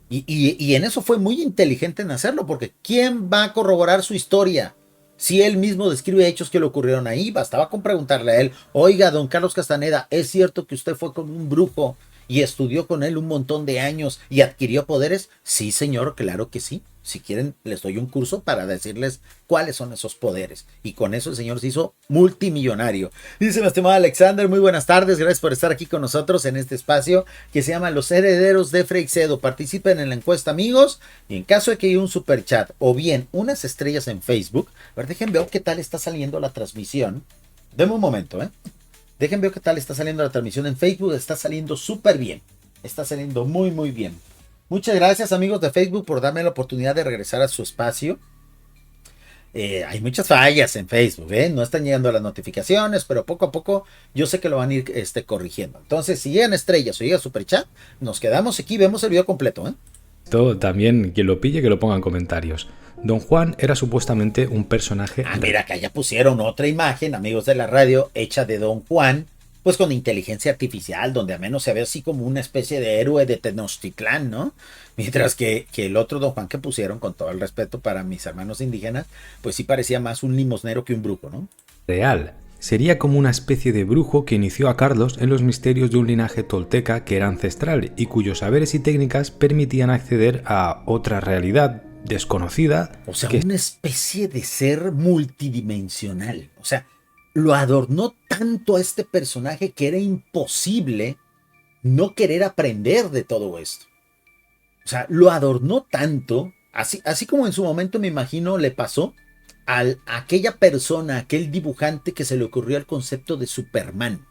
Y en eso fue muy inteligente en hacerlo, porque ¿quién va a corroborar su historia? Si él mismo describe hechos que le ocurrieron ahí, bastaba con preguntarle a él, oiga, don Carlos Castaneda, ¿es cierto que usted fue con un brujo y estudió con él un montón de años y adquirió poderes? Sí, señor, claro que sí. Si quieren, les doy un curso para decirles cuáles son esos poderes. Y con eso el señor se hizo multimillonario. Dice mi estimado Alexander, muy buenas tardes. Gracias por estar aquí con nosotros en este espacio que se llama Los Herederos de Freixedo. Participen en la encuesta, amigos. Y en caso de que haya un super chat o bien unas estrellas en Facebook, a ver, dejen ver qué tal está saliendo la transmisión. Deme un momento, ¿eh? Dejen ver qué tal está saliendo la transmisión en Facebook. Está saliendo súper bien. Está saliendo muy, muy bien. Muchas gracias, amigos de Facebook, por darme la oportunidad de regresar a su espacio. Hay muchas fallas en Facebook, no están llegando las notificaciones, pero poco a poco yo sé que lo van a ir corrigiendo. Entonces, si llegan estrellas o llega superchat, nos quedamos aquí, vemos el video completo. Esto también, quien lo pille, que lo ponga en comentarios. Don Juan era supuestamente un personaje... Mira, que ya pusieron otra imagen, amigos de la radio, hecha de Don Juan, pues con inteligencia artificial, donde al menos se ve así como una especie de héroe de Tenochtitlán, ¿no? Mientras que el otro Don Juan que pusieron, con todo el respeto para mis hermanos indígenas, pues sí parecía más un limosnero que un brujo, ¿no? Real. Sería como una especie de brujo que inició a Carlos en los misterios de un linaje tolteca que era ancestral y cuyos saberes y técnicas permitían acceder a otra realidad desconocida. O sea, una especie de ser multidimensional. O sea, lo adornó tanto a este personaje que era imposible no querer aprender de todo esto. O sea, lo adornó tanto, así como en su momento me imagino le pasó a aquella persona, aquel dibujante que se le ocurrió el concepto de Superman.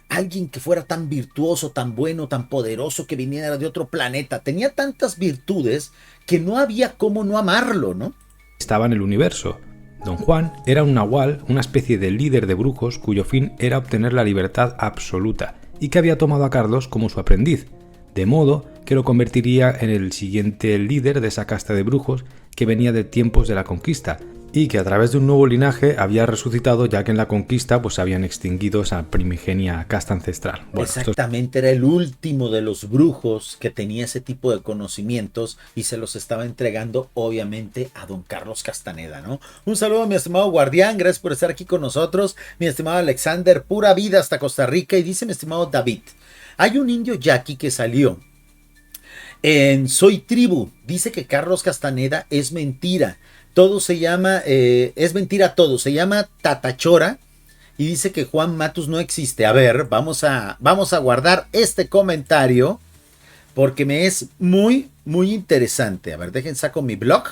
Alguien que fuera tan virtuoso, tan bueno, tan poderoso, que viniera de otro planeta. Tenía tantas virtudes que no había cómo no amarlo, ¿no? Estaba en el universo. Don Juan era un nahual, una especie de líder de brujos cuyo fin era obtener la libertad absoluta y que había tomado a Carlos como su aprendiz, de modo que lo convertiría en el siguiente líder de esa casta de brujos que venía de tiempos de la conquista y que a través de un nuevo linaje había resucitado, ya que en la conquista pues habían extinguido esa primigenia casta ancestral. Bueno, exactamente, era el último de los brujos que tenía ese tipo de conocimientos y se los estaba entregando obviamente a don Carlos Castaneda, ¿no? Un saludo a mi estimado Guardián, gracias por estar aquí con nosotros, mi estimado Alexander, pura vida hasta Costa Rica. Y dice mi estimado David, hay un indio yaqui que salió en Soy Tribu, dice que Carlos Castaneda es mentira. Todo se llama, es mentira todo, se llama Tatachora y dice que Juan Matus no existe. A ver, vamos a guardar este comentario porque me es muy, muy interesante. A ver, dejen saco mi blog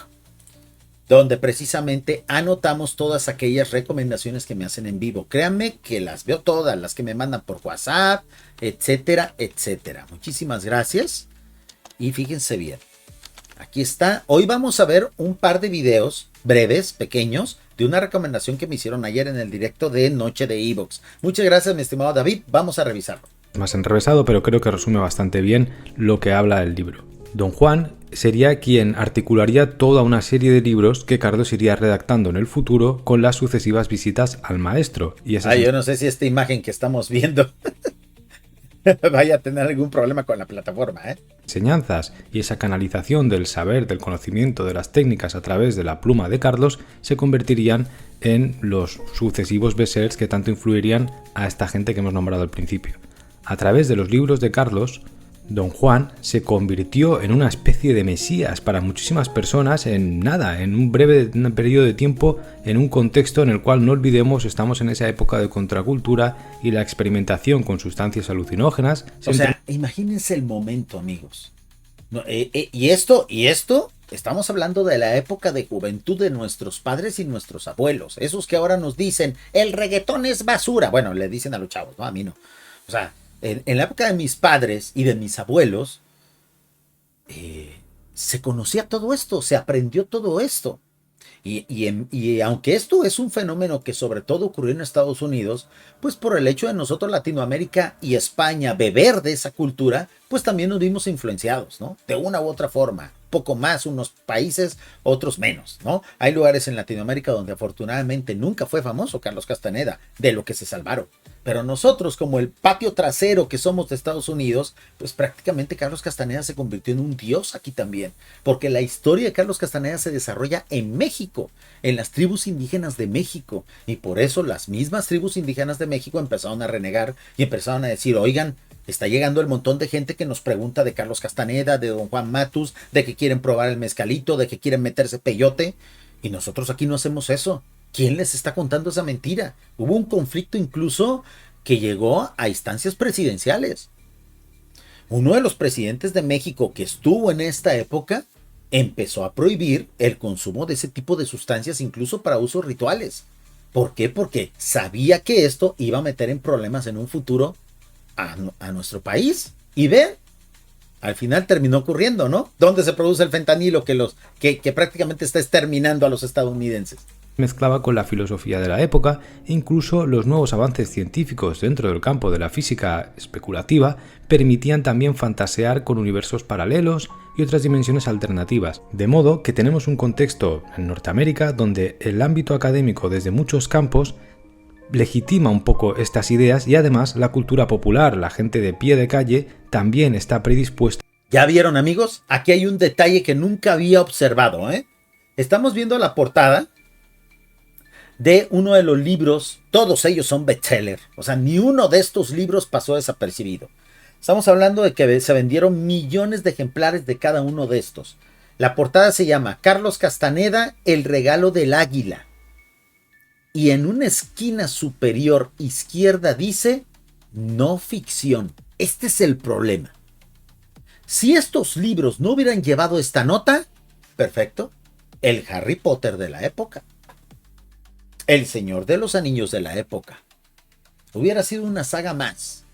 donde precisamente anotamos todas aquellas recomendaciones que me hacen en vivo. Créanme que las veo todas, las que me mandan por WhatsApp, etcétera, etcétera. Muchísimas gracias y fíjense bien. Aquí está. Hoy vamos a ver un par de videos breves, pequeños, de una recomendación que me hicieron ayer en el directo de Noche de Evox. Muchas gracias, mi estimado David. Vamos a revisarlo. Más enrevesado, pero creo que resume bastante bien lo que habla el libro. Don Juan sería quien articularía toda una serie de libros que Carlos iría redactando en el futuro con las sucesivas visitas al maestro. Y yo no sé si esta imagen que estamos viendo vaya a tener algún problema con la plataforma, Enseñanzas y esa canalización del saber, del conocimiento, de las técnicas a través de la pluma de Carlos se convertirían en los sucesivos bestsellers que tanto influirían a esta gente que hemos nombrado al principio. A través de los libros de Carlos, Don Juan se convirtió en una especie de mesías para muchísimas personas en un breve periodo de tiempo, en un contexto en el cual, no olvidemos, estamos en esa época de contracultura y la experimentación con sustancias alucinógenas. O sea, imagínense el momento, amigos. Y esto, estamos hablando de la época de juventud de nuestros padres y nuestros abuelos. Esos que ahora nos dicen, el reggaetón es basura. Bueno, le dicen a los chavos, no, a mí no. O sea, en la época de mis padres y de mis abuelos, se conocía todo esto, se aprendió todo esto. Y aunque esto es un fenómeno que sobre todo ocurrió en Estados Unidos, pues por el hecho de nosotros Latinoamérica y España beber de esa cultura, pues también nos vimos influenciados, ¿no? De una u otra forma, poco más, unos países, otros menos, ¿no? Hay lugares en Latinoamérica donde afortunadamente nunca fue famoso Carlos Castaneda, de lo que se salvaron. Pero nosotros, como el patio trasero que somos de Estados Unidos, pues prácticamente Carlos Castaneda se convirtió en un dios aquí también. Porque la historia de Carlos Castaneda se desarrolla en México, en las tribus indígenas de México. Y por eso las mismas tribus indígenas de México empezaron a renegar y empezaron a decir, oigan, está llegando el montón de gente que nos pregunta de Carlos Castaneda, de don Juan Matus, de que quieren probar el mezcalito, de que quieren meterse peyote. Y nosotros aquí no hacemos eso. ¿Quién les está contando esa mentira? Hubo un conflicto incluso que llegó a instancias presidenciales. Uno de los presidentes de México que estuvo en esta época empezó a prohibir el consumo de ese tipo de sustancias incluso para usos rituales. ¿Por qué? Porque sabía que esto iba a meter en problemas en un futuro a nuestro país. Y ve, al final terminó ocurriendo, ¿no? ¿Dónde se produce el fentanilo que prácticamente está exterminando a los estadounidenses? Mezclaba con la filosofía de la época e incluso los nuevos avances científicos dentro del campo de la física especulativa permitían también fantasear con universos paralelos y otras dimensiones alternativas, de modo que tenemos un contexto en Norteamérica donde el ámbito académico desde muchos campos legitima un poco estas ideas y además la cultura popular, la gente de pie de calle, también está predispuesta. ¿Ya vieron, amigos? Aquí hay un detalle que nunca había observado, ¿eh? Estamos viendo la portada de uno de los libros, todos ellos son bestseller, o sea, ni uno de estos libros pasó desapercibido. Estamos hablando de que se vendieron millones de ejemplares de cada uno de estos. La portada se llama Carlos Castaneda, el regalo del águila. Y en una esquina superior izquierda dice, no ficción. Este es el problema. Si estos libros no hubieran llevado esta nota, perfecto, el Harry Potter de la época. El Señor de los Anillos de la época. Hubiera sido una saga más.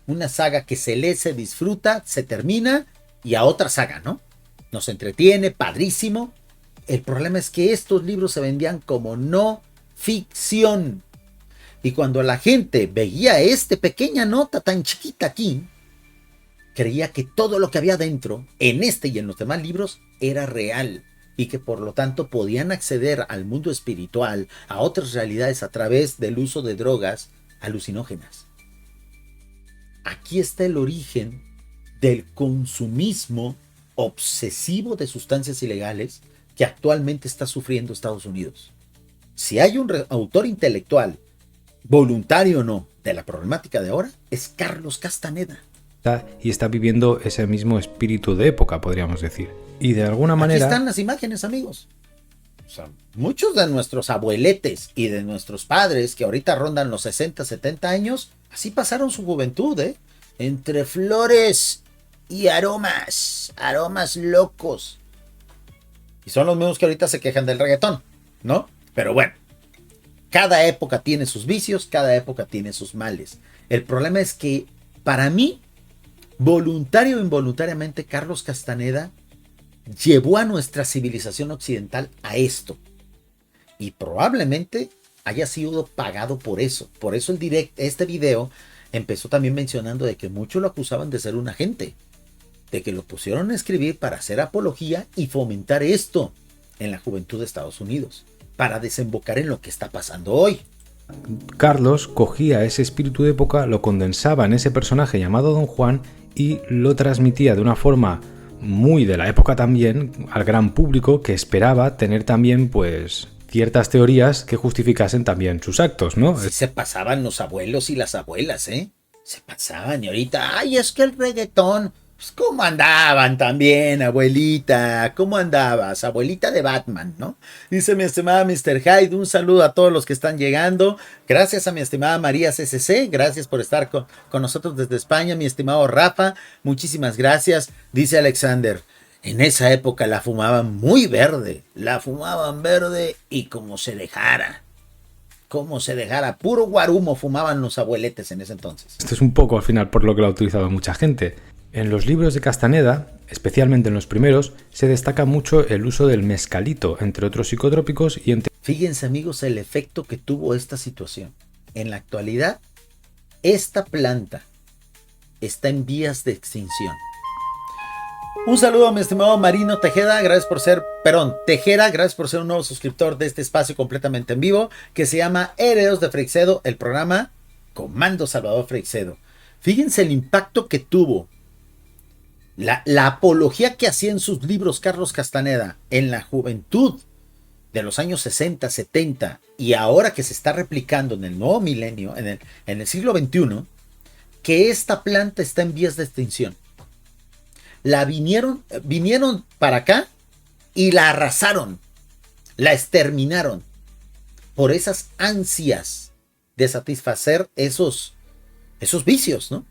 Una saga que se lee, se disfruta, se termina y a otra saga, ¿no? Nos entretiene, padrísimo. El problema es que estos libros se vendían como no ficción. Y cuando la gente veía esta pequeña nota tan chiquita aquí, creía que todo lo que había dentro, en este y en los demás libros, era real. Y que por lo tanto podían acceder al mundo espiritual, a otras realidades a través del uso de drogas alucinógenas. Aquí está el origen del consumismo obsesivo de sustancias ilegales que actualmente está sufriendo Estados Unidos. Si hay un autor intelectual, voluntario o no, de la problemática de ahora, es Carlos Castaneda. Y está viviendo ese mismo espíritu de época, podríamos decir. Y de alguna manera... Aquí están las imágenes, amigos. O sea, muchos de nuestros abueletes y de nuestros padres, que ahorita rondan los 60, 70 años, así pasaron su juventud, ¿eh? Entre flores y aromas locos. Y son los mismos que ahorita se quejan del reggaetón, ¿no? Pero bueno, cada época tiene sus vicios, cada época tiene sus males. El problema es que, para mí, voluntario o involuntariamente, Carlos Castaneda llevó a nuestra civilización occidental a esto. Y probablemente haya sido pagado por eso. Por eso este video empezó también mencionando de que muchos lo acusaban de ser un agente. De que lo pusieron a escribir para hacer apología y fomentar esto en la juventud de Estados Unidos. Para desembocar en lo que está pasando hoy. Carlos cogía ese espíritu de época, lo condensaba en ese personaje llamado Don Juan y lo transmitía de una forma muy de la época también al gran público que esperaba tener también pues ciertas teorías que justificasen también sus actos, ¿no? Sí, se pasaban los abuelos y las abuelas, ¿eh? Se pasaban y ahorita, ay, es que el reggaetón, pues ¿cómo andaban también, abuelita? ¿Cómo andabas? Abuelita de Batman, ¿no? Dice mi estimada Mr. Hyde, un saludo a todos los que están llegando. Gracias a mi estimada María CCC, gracias por estar con nosotros desde España. Mi estimado Rafa, muchísimas gracias. Dice Alexander, en esa época la fumaban muy verde, la fumaban verde y como se dejara. Como se dejara, puro guarumo fumaban los abueletes en ese entonces. Esto es un poco al final por lo que lo ha utilizado mucha gente. En los libros de Castaneda, especialmente en los primeros, se destaca mucho el uso del mezcalito, entre otros psicotrópicos y entre... Fíjense, amigos, el efecto que tuvo esta situación. En la actualidad, esta planta está en vías de extinción. Un saludo a mi estimado Marino Tejera, Tejera, gracias por ser un nuevo suscriptor de este espacio completamente en vivo, que se llama Herederos de Freixedo, el programa Comando Salvador Freixedo. Fíjense el impacto que tuvo la apología que hacía en sus libros Carlos Castaneda en la juventud de los años 60, 70 y ahora que se está replicando en el nuevo milenio, en el siglo XXI, que esta planta está en vías de extinción. Vinieron para acá y la arrasaron, la exterminaron por esas ansias de satisfacer esos vicios, ¿no?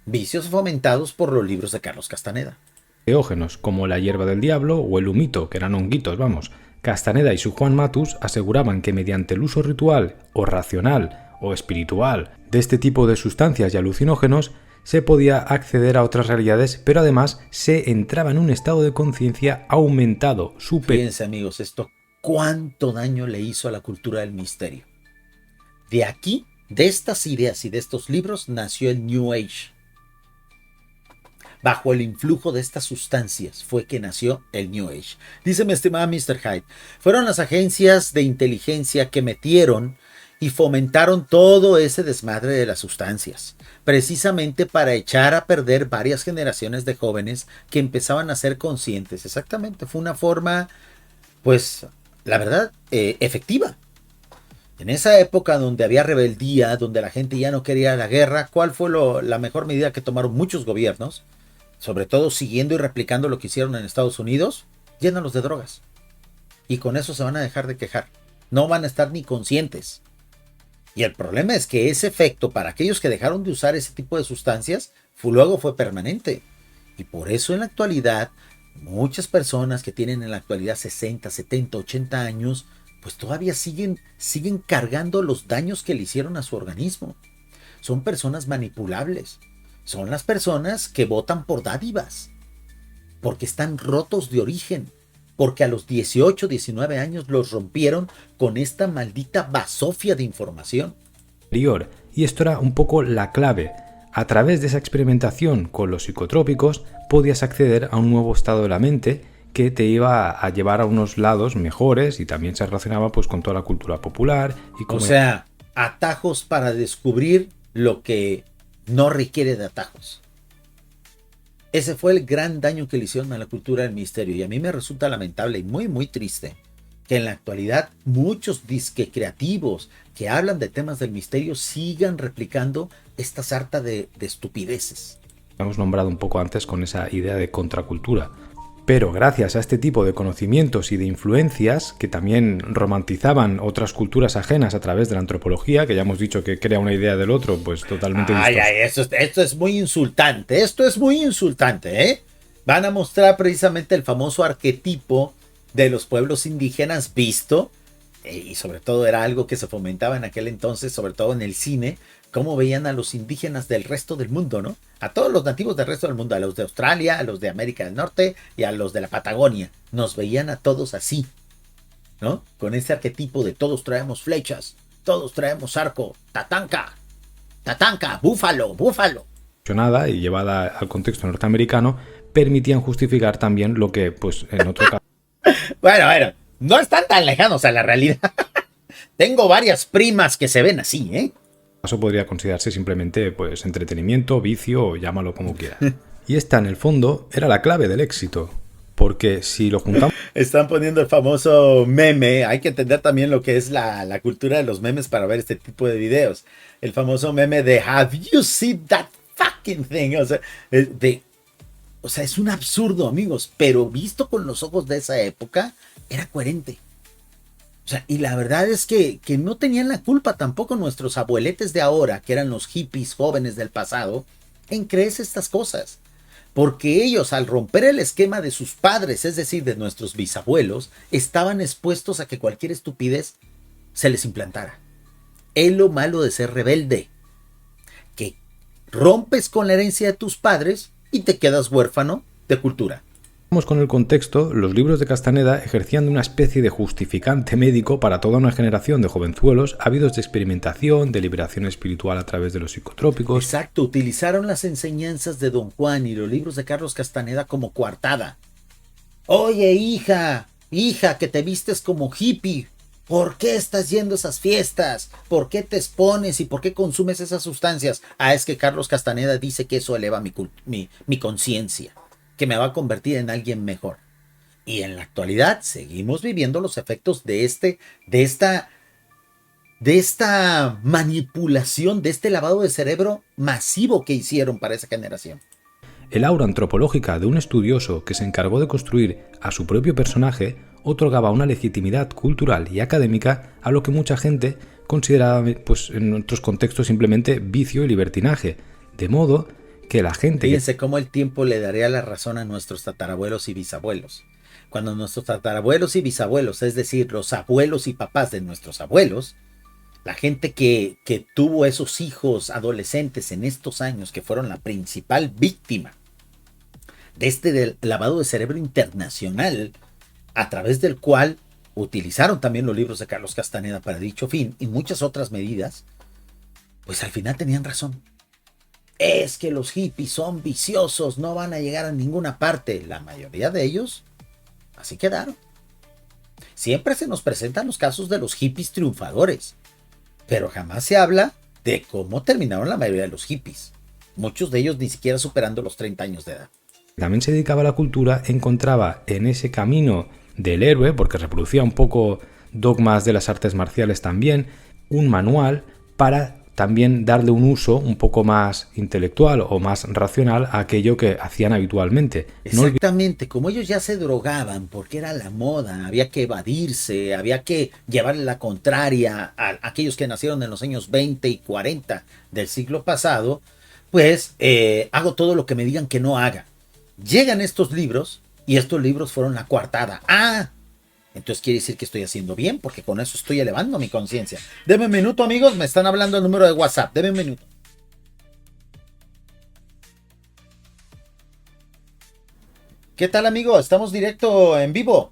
Vicios fomentados por los libros de Carlos Castaneda. Teógenos, como la hierba del diablo o el humito, que eran honguitos, vamos. Castaneda y su Juan Matus aseguraban que mediante el uso ritual o racional o espiritual de este tipo de sustancias y alucinógenos se podía acceder a otras realidades, pero además se entraba en un estado de conciencia aumentado, Fíjense, amigos, esto cuánto daño le hizo a la cultura del misterio. De aquí, de estas ideas y de estos libros, nació el New Age. Bajo el influjo de estas sustancias fue que nació el New Age. Dice mi estimado Mr. Hyde, fueron las agencias de inteligencia que metieron y fomentaron todo ese desmadre de las sustancias, precisamente para echar a perder varias generaciones de jóvenes que empezaban a ser conscientes. Exactamente, fue una forma, pues, la verdad, efectiva. En esa época donde había rebeldía, donde la gente ya no quería la guerra, ¿cuál fue la mejor medida que tomaron muchos gobiernos? Sobre todo siguiendo y replicando lo que hicieron en Estados Unidos, llénalos de drogas. Y con eso se van a dejar de quejar. No van a estar ni conscientes. Y el problema es que ese efecto para aquellos que dejaron de usar ese tipo de sustancias, luego fue permanente. Y por eso en la actualidad, muchas personas que tienen en la actualidad 60, 70, 80 años, pues todavía siguen cargando los daños que le hicieron a su organismo. Son personas manipulables. Son las personas que votan por dádivas, porque están rotos de origen, porque a los 18, 19 años los rompieron con esta maldita basofia de información. Y esto era un poco la clave. A través de esa experimentación con los psicotrópicos podías acceder a un nuevo estado de la mente que te iba a llevar a unos lados mejores y también se relacionaba pues con toda la cultura popular. O sea, atajos para descubrir lo que no requiere de atajos. Ese fue el gran daño que le hicieron a la cultura del misterio y a mí me resulta lamentable y muy muy triste que en la actualidad muchos disque creativos que hablan de temas del misterio sigan replicando esta sarta de estupideces. Hemos nombrado un poco antes con esa idea de contracultura. Pero gracias a este tipo de conocimientos y de influencias que también romantizaban otras culturas ajenas a través de la antropología, que ya hemos dicho que crea una idea del otro, pues totalmente distorsionada. Esto es muy insultante, ¿eh? Van a mostrar precisamente el famoso arquetipo de los pueblos indígenas visto, y sobre todo era algo que se fomentaba en aquel entonces, sobre todo en el cine, cómo veían a los indígenas del resto del mundo, ¿no? A todos los nativos del resto del mundo, a los de Australia, a los de América del Norte y a los de la Patagonia. Nos veían a todos así, ¿no? Con ese arquetipo de todos traemos flechas, todos traemos arco, tatanca, búfalo. Y llevada al contexto norteamericano, permitían justificar también lo que, pues, en otro caso... Bueno, no están tan lejanos a la realidad. Tengo varias primas que se ven así, ¿eh? Eso podría considerarse simplemente pues entretenimiento, vicio o llámalo como quieras. Y esta en el fondo era la clave del éxito, porque si lo juntamos... Están poniendo el famoso meme, hay que entender también lo que es la cultura de los memes para ver este tipo de videos. El famoso meme de Have you seen that fucking thing? O sea, es un absurdo, amigos, pero visto con los ojos de esa época, era coherente. O sea, y la verdad es que no tenían la culpa tampoco nuestros abueletes de ahora, que eran los hippies jóvenes del pasado, en creerse estas cosas. Porque ellos, al romper el esquema de sus padres, es decir, de nuestros bisabuelos, estaban expuestos a que cualquier estupidez se les implantara. Es lo malo de ser rebelde, que rompes con la herencia de tus padres y te quedas huérfano de cultura. Con el contexto, los libros de Castaneda ejercían de una especie de justificante médico para toda una generación de jovenzuelos ávidos de experimentación, de liberación espiritual a través de los psicotrópicos. Exacto, utilizaron las enseñanzas de Don Juan y los libros de Carlos Castaneda como coartada. Oye, hija, que te vistes como hippie, ¿Por qué estás yendo a esas fiestas? ¿Por qué te expones y por qué consumes esas sustancias? Ah, es que Carlos Castaneda dice que eso eleva mi conciencia, que me va a convertir en alguien mejor. Y en la actualidad seguimos viviendo los efectos de esta manipulación, de este lavado de cerebro masivo que hicieron para esa generación. El aura antropológica de un estudioso que se encargó de construir a su propio personaje otorgaba una legitimidad cultural y académica a lo que mucha gente consideraba, pues, en otros contextos simplemente vicio y libertinaje, de modo que la gente... Fíjense cómo el tiempo le daría la razón a nuestros tatarabuelos y bisabuelos. Cuando nuestros tatarabuelos y bisabuelos, es decir, los abuelos y papás de nuestros abuelos, la gente que tuvo esos hijos adolescentes en estos años, que fueron la principal víctima de este lavado de cerebro internacional, a través del cual utilizaron también los libros de Carlos Castaneda para dicho fin y muchas otras medidas, pues al final tenían razón. Es que los hippies son viciosos, no van a llegar a ninguna parte. La mayoría de ellos así quedaron. Siempre se nos presentan los casos de los hippies triunfadores, pero jamás se habla de cómo terminaron la mayoría de los hippies. Muchos de ellos ni siquiera superando los 30 años de edad. También se dedicaba a la cultura, encontraba en ese camino del héroe, porque reproducía un poco dogmas de las artes marciales también, un manual para también darle un uso un poco más intelectual o más racional a aquello que hacían habitualmente. Exactamente, como ellos ya se drogaban porque era la moda, había que evadirse, había que llevarle la contraria a aquellos que nacieron en los años 20 y 40 del siglo pasado, pues hago todo lo que me digan que no haga. Llegan estos libros y estos libros fueron la coartada. Entonces quiere decir que estoy haciendo bien porque con eso estoy elevando mi conciencia. Deme un minuto, amigos, me están hablando el número de WhatsApp. Deme un minuto. ¿Qué tal, amigo? Estamos directo en vivo.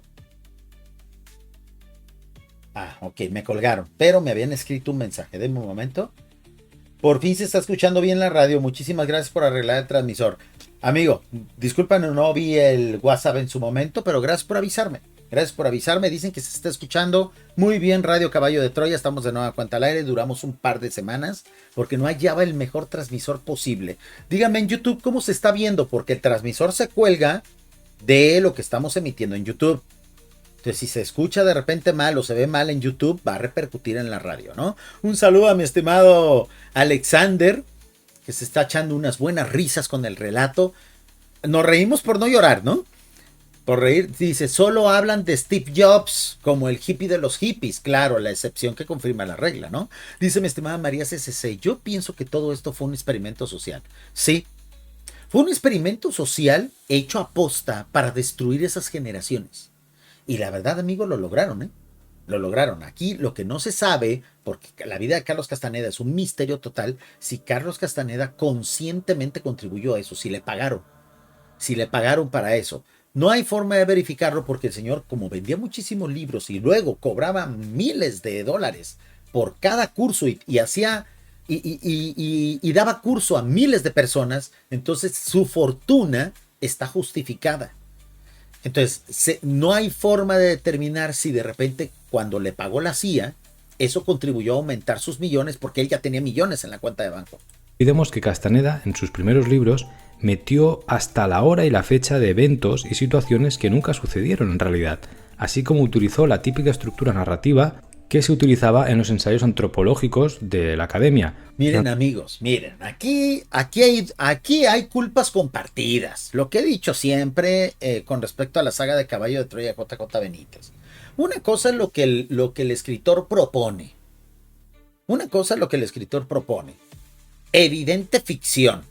Ok, me colgaron, pero me habían escrito un mensaje. Deme un momento. Por fin se está escuchando bien la radio. Muchísimas gracias por arreglar el transmisor. Amigo, disculpen, no vi el WhatsApp en su momento, pero gracias por avisarme. Gracias por avisarme. Dicen que se está escuchando muy bien Radio Caballo de Troya. Estamos de nueva cuenta al aire. Duramos un par de semanas porque no hallaba el mejor transmisor posible. Díganme en YouTube cómo se está viendo, porque el transmisor se cuelga de lo que estamos emitiendo en YouTube. Entonces, si se escucha de repente mal o se ve mal en YouTube, va a repercutir en la radio, ¿no? Un saludo a mi estimado Alexander, que se está echando unas buenas risas con el relato. Nos reímos por no llorar, ¿no? Por reír, dice, solo hablan de Steve Jobs como el hippie de los hippies. Claro, la excepción que confirma la regla, ¿no? Dice mi estimada María CCC, yo pienso que todo esto fue un experimento social. Sí, fue un experimento social hecho a posta para destruir esas generaciones. Y la verdad, amigo, lo lograron, ¿eh? Lo lograron. Aquí lo que no se sabe, porque la vida de Carlos Castaneda es un misterio total, si Carlos Castaneda conscientemente contribuyó a eso, si le pagaron para eso. No hay forma de verificarlo porque el señor, como vendía muchísimos libros y luego cobraba miles de dólares por cada curso y hacía y daba curso a miles de personas, entonces su fortuna está justificada. Entonces, no hay forma de determinar si de repente cuando le pagó la CIA, eso contribuyó a aumentar sus millones porque él ya tenía millones en la cuenta de banco. Olvidemos que Castaneda, en sus primeros libros, metió hasta la hora y la fecha de eventos y situaciones que nunca sucedieron en realidad, así como utilizó la típica estructura narrativa que se utilizaba en los ensayos antropológicos de la academia. Miren, amigos, miren, aquí hay culpas compartidas. Lo que he dicho siempre con respecto a la saga de Caballo de Troya de JJ Benítez. Una cosa es lo que el escritor propone. Evidente ficción.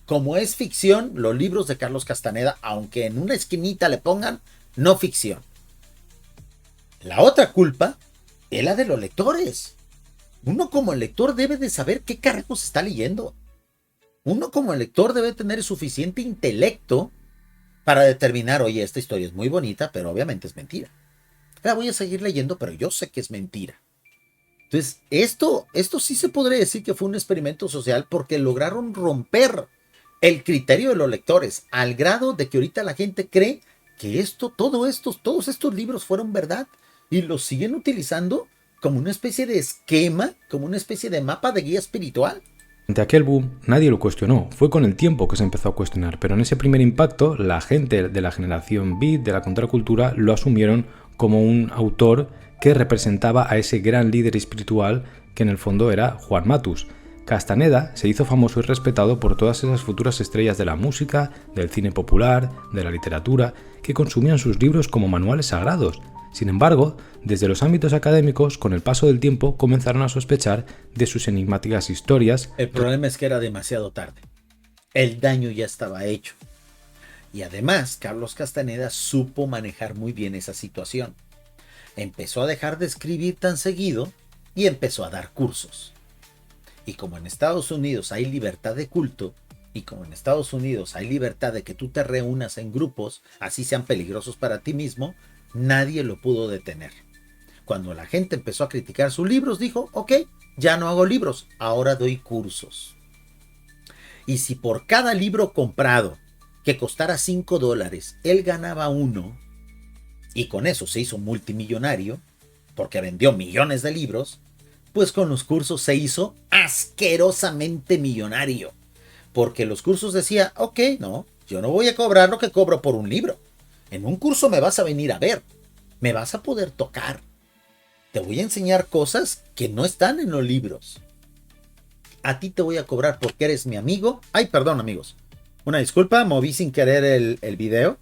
Como es ficción, los libros de Carlos Castaneda, aunque en una esquinita le pongan no ficción. La otra culpa es la de los lectores. Uno como lector debe de saber qué carajos está leyendo. Uno como lector debe tener suficiente intelecto para determinar, oye, esta historia es muy bonita, pero obviamente es mentira. La voy a seguir leyendo, pero yo sé que es mentira. Entonces, esto sí se podría decir que fue un experimento social porque lograron romper el criterio de los lectores al grado de que ahorita la gente cree que todos estos libros fueron verdad y los siguen utilizando como una especie de esquema, como una especie de mapa de guía espiritual. Ante aquel boom, nadie lo cuestionó. Fue con el tiempo que se empezó a cuestionar, pero en ese primer impacto, la gente de la generación beat, de la contracultura, lo asumieron como un autor que representaba a ese gran líder espiritual que en el fondo era Juan Matus. Castaneda se hizo famoso y respetado por todas esas futuras estrellas de la música, del cine popular, de la literatura, que consumían sus libros como manuales sagrados. Sin embargo, desde los ámbitos académicos, con el paso del tiempo, comenzaron a sospechar de sus enigmáticas historias. El problema es que era demasiado tarde. El daño ya estaba hecho. Y además, Carlos Castaneda supo manejar muy bien esa situación. Empezó a dejar de escribir tan seguido y empezó a dar cursos. Y como en Estados Unidos hay libertad de culto, y como en Estados Unidos hay libertad de que tú te reúnas en grupos, así sean peligrosos para ti mismo, nadie lo pudo detener. Cuando la gente empezó a criticar sus libros, dijo, ok, ya no hago libros, ahora doy cursos. Y si por cada libro comprado, que costara $5, él ganaba uno, y con eso se hizo multimillonario, porque vendió millones de libros, pues con los cursos se hizo asquerosamente millonario. Porque los cursos decía, ok, no, yo no voy a cobrar lo que cobro por un libro. En un curso me vas a venir a ver, me vas a poder tocar. Te voy a enseñar cosas que no están en los libros. A ti te voy a cobrar porque eres mi amigo. Ay, perdón, amigos. Una disculpa, moví sin querer el video.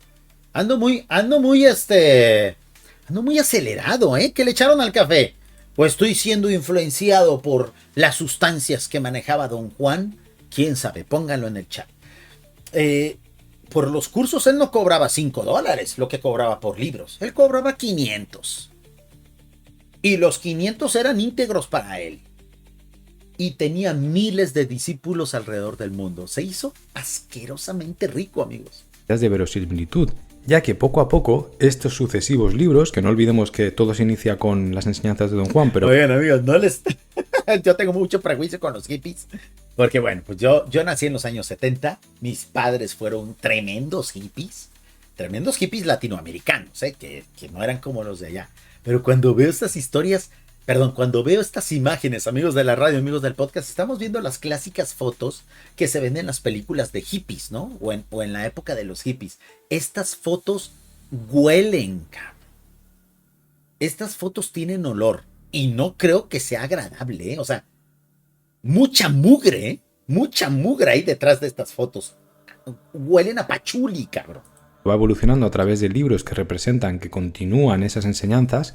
Ando muy acelerado, ¿eh? ¿Qué le echaron al café? Pues estoy siendo influenciado por las sustancias que manejaba Don Juan. ¿Quién sabe? Pónganlo en el chat. Por los cursos él no cobraba $5, lo que cobraba por libros. Él cobraba 500. Y los 500 eran íntegros para él. Y tenía miles de discípulos alrededor del mundo. Se hizo asquerosamente rico, amigos. De verosimilitud, ya que poco a poco estos sucesivos libros, que no olvidemos que todo se inicia con las enseñanzas de Don Juan, pero... Oigan, amigos, no les... Yo tengo mucho prejuicio con los hippies. Porque bueno, pues yo nací en los años 70. Mis padres fueron tremendos hippies latinoamericanos, que no eran como los de allá. Pero cuando veo estas historias, cuando veo estas imágenes, amigos de la radio, amigos del podcast, estamos viendo las clásicas fotos que se ven en las películas de hippies, ¿no? O en la época de los hippies. Estas fotos huelen, cabrón. Estas fotos tienen olor. Y no creo que sea agradable, ¿eh? O sea, mucha mugre ahí detrás de estas fotos. Huelen a pachuli, cabrón. Va evolucionando a través de libros que representan, que continúan esas enseñanzas,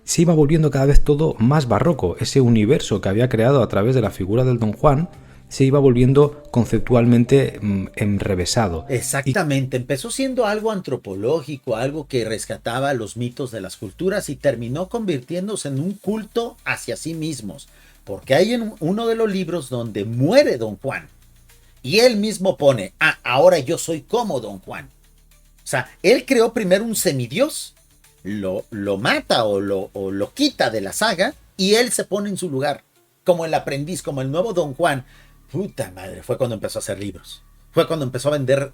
se iba volviendo cada vez todo más barroco. Ese universo que había creado a través de la figura del Don Juan se iba volviendo conceptualmente enrevesado. Exactamente, empezó siendo algo antropológico, algo que rescataba los mitos de las culturas y terminó convirtiéndose en un culto hacia sí mismos. Porque hay uno de los libros donde muere Don Juan y él mismo pone, ahora yo soy como Don Juan. O sea, él creó primero un semidios, lo mata o lo quita de la saga y él se pone en su lugar, como el aprendiz, como el nuevo Don Juan. Puta madre, fue cuando empezó a hacer libros. Fue cuando empezó a vender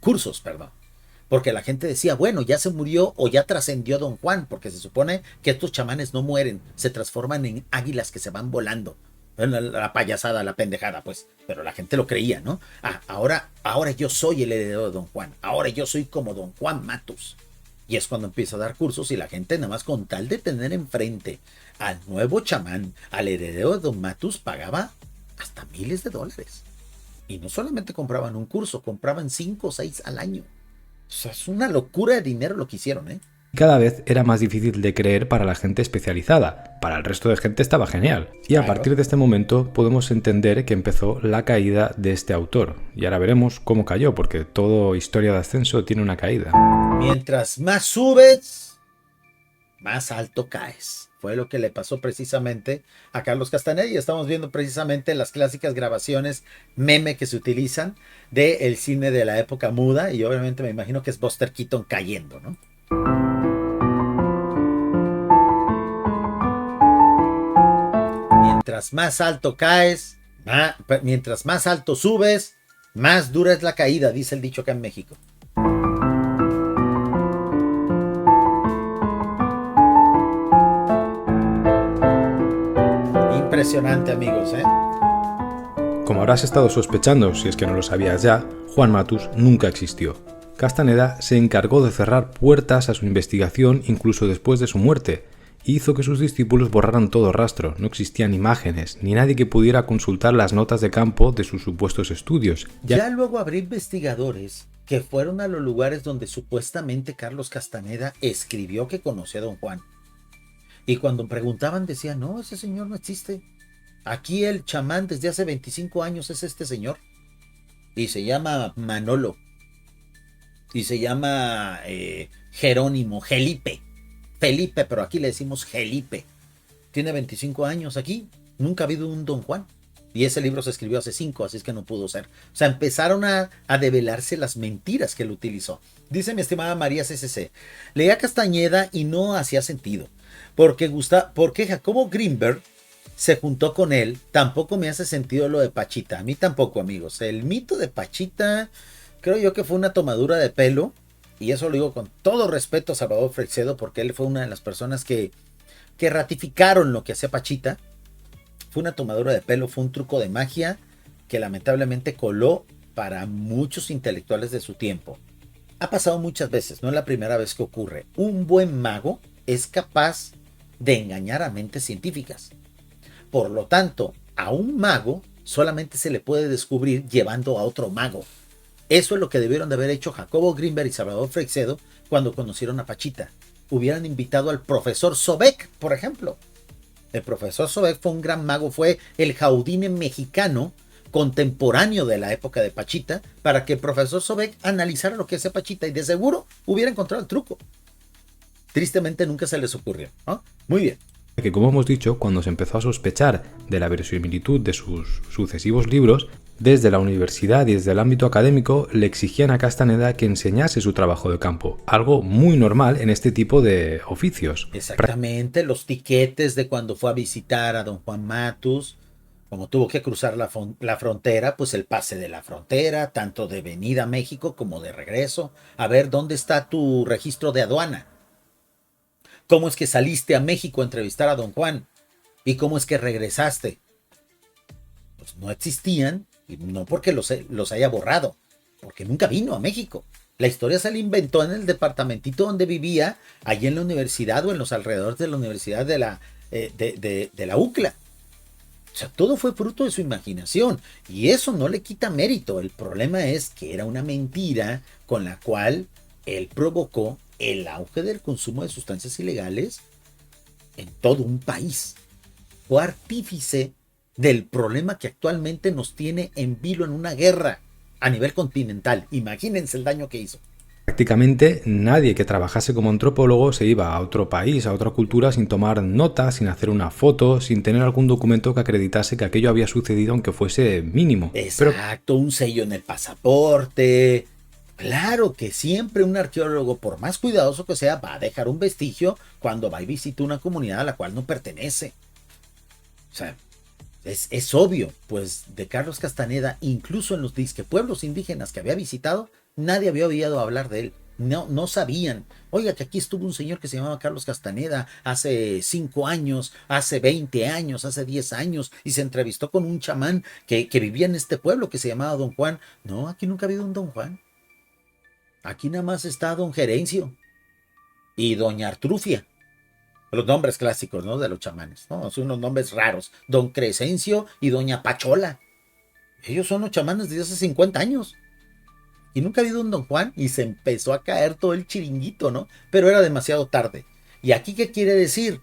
cursos, porque la gente decía, bueno, ya se murió o ya trascendió Don Juan, porque se supone que estos chamanes no mueren, se transforman en águilas que se van volando. La payasada, la pendejada, pues, pero la gente lo creía, ¿no? Ahora yo soy el heredero de Don Juan, ahora yo soy como Don Juan Matus. Y es cuando empieza a dar cursos y la gente nada más con tal de tener enfrente al nuevo chamán, al heredero de Don Matus, pagaba hasta miles de dólares. Y no solamente compraban un curso, compraban 5 o 6 al año. O sea, es una locura de dinero lo que hicieron, ¿eh? Cada vez era más difícil de creer para la gente especializada. Para el resto de gente estaba genial. Y a partir de este momento podemos entender que empezó la caída de este autor. Y ahora veremos cómo cayó, porque toda historia de ascenso tiene una caída. Mientras más subes, más alto caes. Fue lo que le pasó precisamente a Carlos Castaneda y estamos viendo precisamente las clásicas grabaciones meme que se utilizan del cine de la época muda y obviamente me imagino que es Buster Keaton cayendo, ¿no? Mientras más alto caes, mientras más alto subes, más dura es la caída, dice el dicho acá en México. Impresionante, amigos, ¿eh? Como habrás estado sospechando, si es que no lo sabías ya, Juan Matus nunca existió. Castaneda se encargó de cerrar puertas a su investigación incluso después de su muerte, e hizo que sus discípulos borraran todo rastro. No existían imágenes, ni nadie que pudiera consultar las notas de campo de sus supuestos estudios. Ya luego habrá investigadores que fueron a los lugares donde supuestamente Carlos Castaneda escribió que conoció a don Juan. Y cuando preguntaban decían, no, ese señor no existe. Aquí el chamán desde hace 25 años es este señor. Y se llama Manolo. Y se llama Jerónimo, Felipe, pero aquí le decimos Felipe. Tiene 25 años aquí. Nunca ha habido un don Juan. Y ese libro se escribió hace 5, así es que no pudo ser. O sea, empezaron a develarse las mentiras que él utilizó. Dice mi estimada María CCC, leía Castañeda y no hacía sentido. Porque Jacobo Greenberg se juntó con él, tampoco me hace sentido lo de Pachita. A mí tampoco, amigos. El mito de Pachita, creo yo que fue una tomadura de pelo. Y eso lo digo con todo respeto a Salvador Freixedo, porque él fue una de las personas que ratificaron lo que hacía Pachita. Fue una tomadura de pelo, fue un truco de magia que lamentablemente coló para muchos intelectuales de su tiempo. Ha pasado muchas veces, no es la primera vez que ocurre. Un buen mago es capaz de engañar a mentes científicas. Por lo tanto, a un mago solamente se le puede descubrir llevando a otro mago. Eso es lo que debieron de haber hecho Jacobo Greenberg y Salvador Freixedo cuando conocieron a Pachita. Hubieran invitado al profesor Sobek, por ejemplo. El profesor Sobek fue un gran mago, fue el Jaudine mexicano contemporáneo de la época de Pachita, para que el profesor Sobek analizara lo que hacía Pachita y de seguro hubiera encontrado el truco. Tristemente nunca se les ocurrió, ¿no? Muy bien. Que como hemos dicho, cuando se empezó a sospechar de la verosimilitud de sus sucesivos libros, desde la universidad y desde el ámbito académico le exigían a Castaneda que enseñase su trabajo de campo, algo muy normal en este tipo de oficios. Exactamente, los tiquetes de cuando fue a visitar a don Juan Matus, como tuvo que cruzar la frontera, pues el pase de la frontera, tanto de venida a México como de regreso. A ver, ¿dónde está tu registro de aduana? ¿Cómo es que saliste a México a entrevistar a don Juan? ¿Y cómo es que regresaste? Pues no existían, y no porque los haya borrado, porque nunca vino a México. La historia se la inventó en el departamentito donde vivía, allí en la universidad o en los alrededores de la universidad de la UCLA. O sea, todo fue fruto de su imaginación y eso no le quita mérito. El problema es que era una mentira con la cual él provocó el auge del consumo de sustancias ilegales en todo un país. Fue artífice del problema que actualmente nos tiene en vilo en una guerra a nivel continental. Imagínense el daño que hizo. Prácticamente nadie que trabajase como antropólogo se iba a otro país, a otra cultura, sin tomar nota, sin hacer una foto, sin tener algún documento que acreditase que aquello había sucedido, aunque fuese mínimo. Exacto, un sello en el pasaporte. Claro que siempre un arqueólogo, por más cuidadoso que sea, va a dejar un vestigio cuando va y visita una comunidad a la cual no pertenece. O sea, es obvio, pues de Carlos Castaneda, incluso en los disque pueblos indígenas que había visitado, nadie había oído hablar de él. No sabían. Oiga, que aquí estuvo un señor que se llamaba Carlos Castaneda hace 5 años, hace 20 años, hace 10 años, y se entrevistó con un chamán que vivía en este pueblo que se llamaba Don Juan. No, aquí nunca ha habido un Don Juan. Aquí nada más está Don Gerencio y Doña Artrufia. Los nombres clásicos, ¿no? De los chamanes, ¿no? Son unos nombres raros. Don Crescencio y Doña Pachola. Ellos son los chamanes desde hace 50 años. Y nunca ha habido un Don Juan y se empezó a caer todo el chiringuito, ¿no? Pero era demasiado tarde. ¿Y aquí qué quiere decir?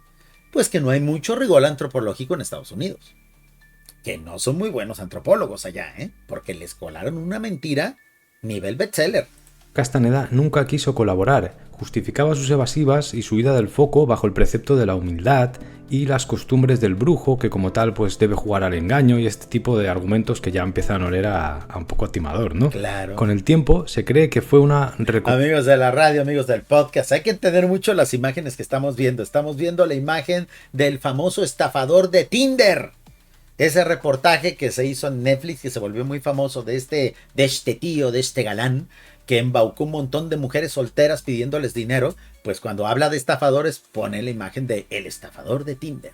Pues que no hay mucho rigor antropológico en Estados Unidos. Que no son muy buenos antropólogos allá, ¿eh? Porque les colaron una mentira nivel bestseller. Castaneda nunca quiso colaborar, justificaba sus evasivas y su huida del foco bajo el precepto de la humildad y las costumbres del brujo, que como tal pues debe jugar al engaño, y este tipo de argumentos que ya empiezan a oler a un poco timador, ¿no? Claro. Con el tiempo se cree que fue una... Amigos de la radio, amigos del podcast, hay que entender mucho las imágenes que estamos viendo. Estamos viendo la imagen del famoso estafador de Tinder. Ese reportaje que se hizo en Netflix, que se volvió muy famoso, de este tío, de este galán, que embaucó un montón de mujeres solteras pidiéndoles dinero. Pues cuando habla de estafadores pone la imagen de el estafador de Tinder.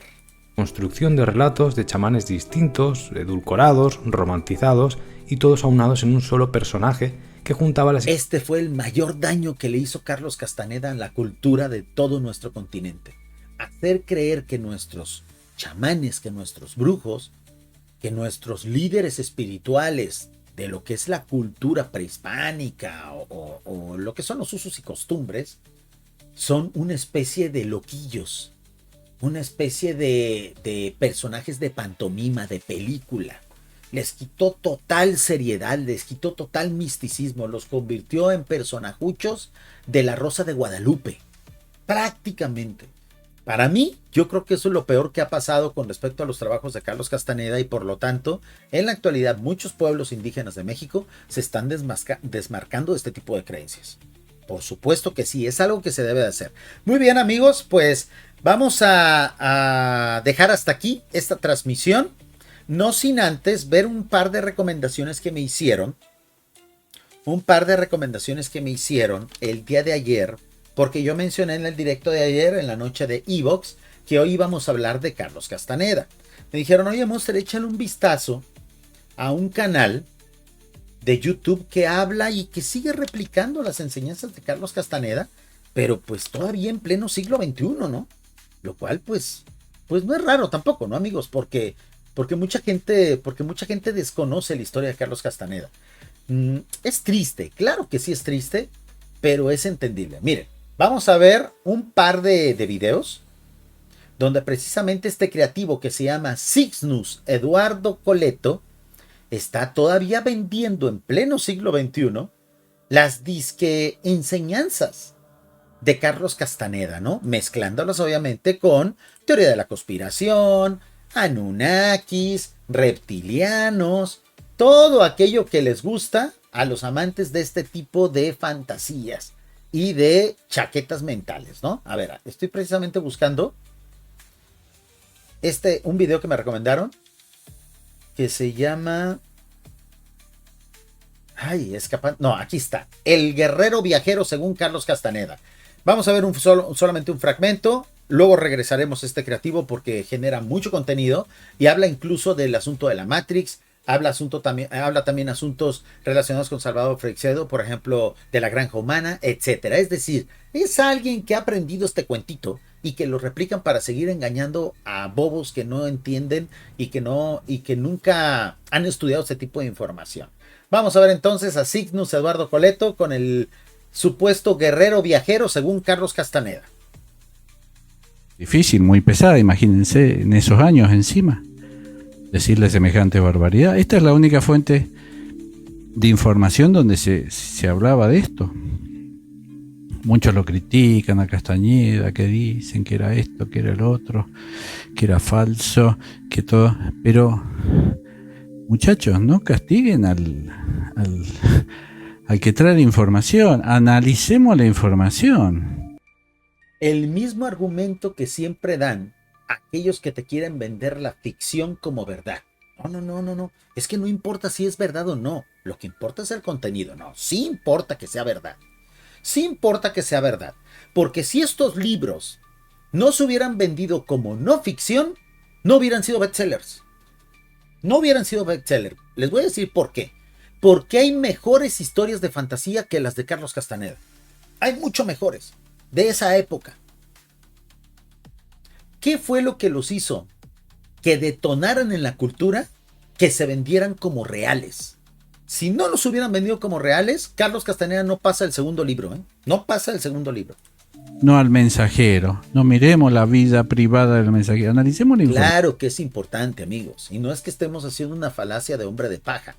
construcción de relatos de chamanes distintos, edulcorados, romantizados y todos aunados en un solo personaje que juntaba las... Este fue el mayor daño que le hizo Carlos Castaneda a la cultura de todo nuestro continente. Hacer creer que nuestros chamanes, que nuestros brujos, que nuestros líderes espirituales de lo que es la cultura prehispánica o lo que son los usos y costumbres, son una especie de loquillos, una especie de personajes de pantomima, de película. Les quitó total seriedad, les quitó total misticismo, los convirtió en personajuchos de la Rosa de Guadalupe, prácticamente. Para mí, yo creo que eso es lo peor que ha pasado con respecto a los trabajos de Carlos Castaneda y por lo tanto, en la actualidad muchos pueblos indígenas de México se están desmarcando de este tipo de creencias. Por supuesto que sí, es algo que se debe de hacer. Muy bien amigos, pues vamos a dejar hasta aquí esta transmisión. No sin antes ver un par de recomendaciones que me hicieron. Un par de recomendaciones que me hicieron el día de ayer. Porque yo mencioné en el directo de ayer, en la noche de Evox, que hoy íbamos a hablar de Carlos Castaneda. Me dijeron, oye Monster, échale un vistazo a un canal de YouTube que habla y que sigue replicando las enseñanzas de Carlos Castaneda, pero pues todavía en pleno siglo XXI, ¿no? Lo cual pues no es raro tampoco, ¿no amigos? Porque mucha gente desconoce la historia de Carlos Castaneda. Es triste, claro que sí es triste, pero es entendible. Miren, vamos a ver un par de videos donde precisamente este creativo que se llama Cygnus Eduardo Coleto está todavía vendiendo en pleno siglo XXI las disque enseñanzas de Carlos Castaneda, ¿no? Mezclándolas obviamente con teoría de la conspiración, Anunnakis, reptilianos, todo aquello que les gusta a los amantes de este tipo de fantasías y de chaquetas mentales, ¿no? A ver, estoy precisamente buscando un video que me recomendaron que se llama... No, aquí está. El guerrero viajero según Carlos Castaneda. Vamos a ver solamente un fragmento. Luego regresaremos a este creativo porque genera mucho contenido y habla incluso del asunto de la Matrix. Habla también asuntos relacionados con Salvador Freixedo, por ejemplo, de la granja humana, etcétera. Es decir, es alguien que ha aprendido este cuentito y que lo replican para seguir engañando a bobos que no entienden y que nunca han estudiado este tipo de información. Vamos a ver entonces a Cygnus Eduardo Coleto con el supuesto guerrero viajero según Carlos Castaneda. Difícil, muy pesada, imagínense en esos años encima. Decirle semejante barbaridad. Esta es la única fuente de información donde se hablaba de esto. Muchos lo critican a Castañeda, que dicen que era esto, que era el otro, que era falso, que todo. Pero, muchachos, no castiguen al que trae la información. Analicemos la información. El mismo argumento que siempre dan aquellos que te quieren vender la ficción como verdad. No. Es que no importa si es verdad o no. Lo que importa es el contenido. No, sí importa que sea verdad. Sí importa que sea verdad. Porque si estos libros no se hubieran vendido como no ficción, no hubieran sido bestsellers. No hubieran sido bestsellers. Les voy a decir por qué. Porque hay mejores historias de fantasía que las de Carlos Castaneda. Hay mucho mejores de esa época. ¿Qué fue lo que los hizo que detonaran en la cultura, que se vendieran como reales? Si no los hubieran vendido como reales, Carlos Castaneda no pasa el segundo libro, ¿eh? No pasa el segundo libro. No al mensajero. No miremos la vida privada del mensajero. Analicemos la información. Claro que es importante, amigos. Y no es que estemos haciendo una falacia de hombre de paja.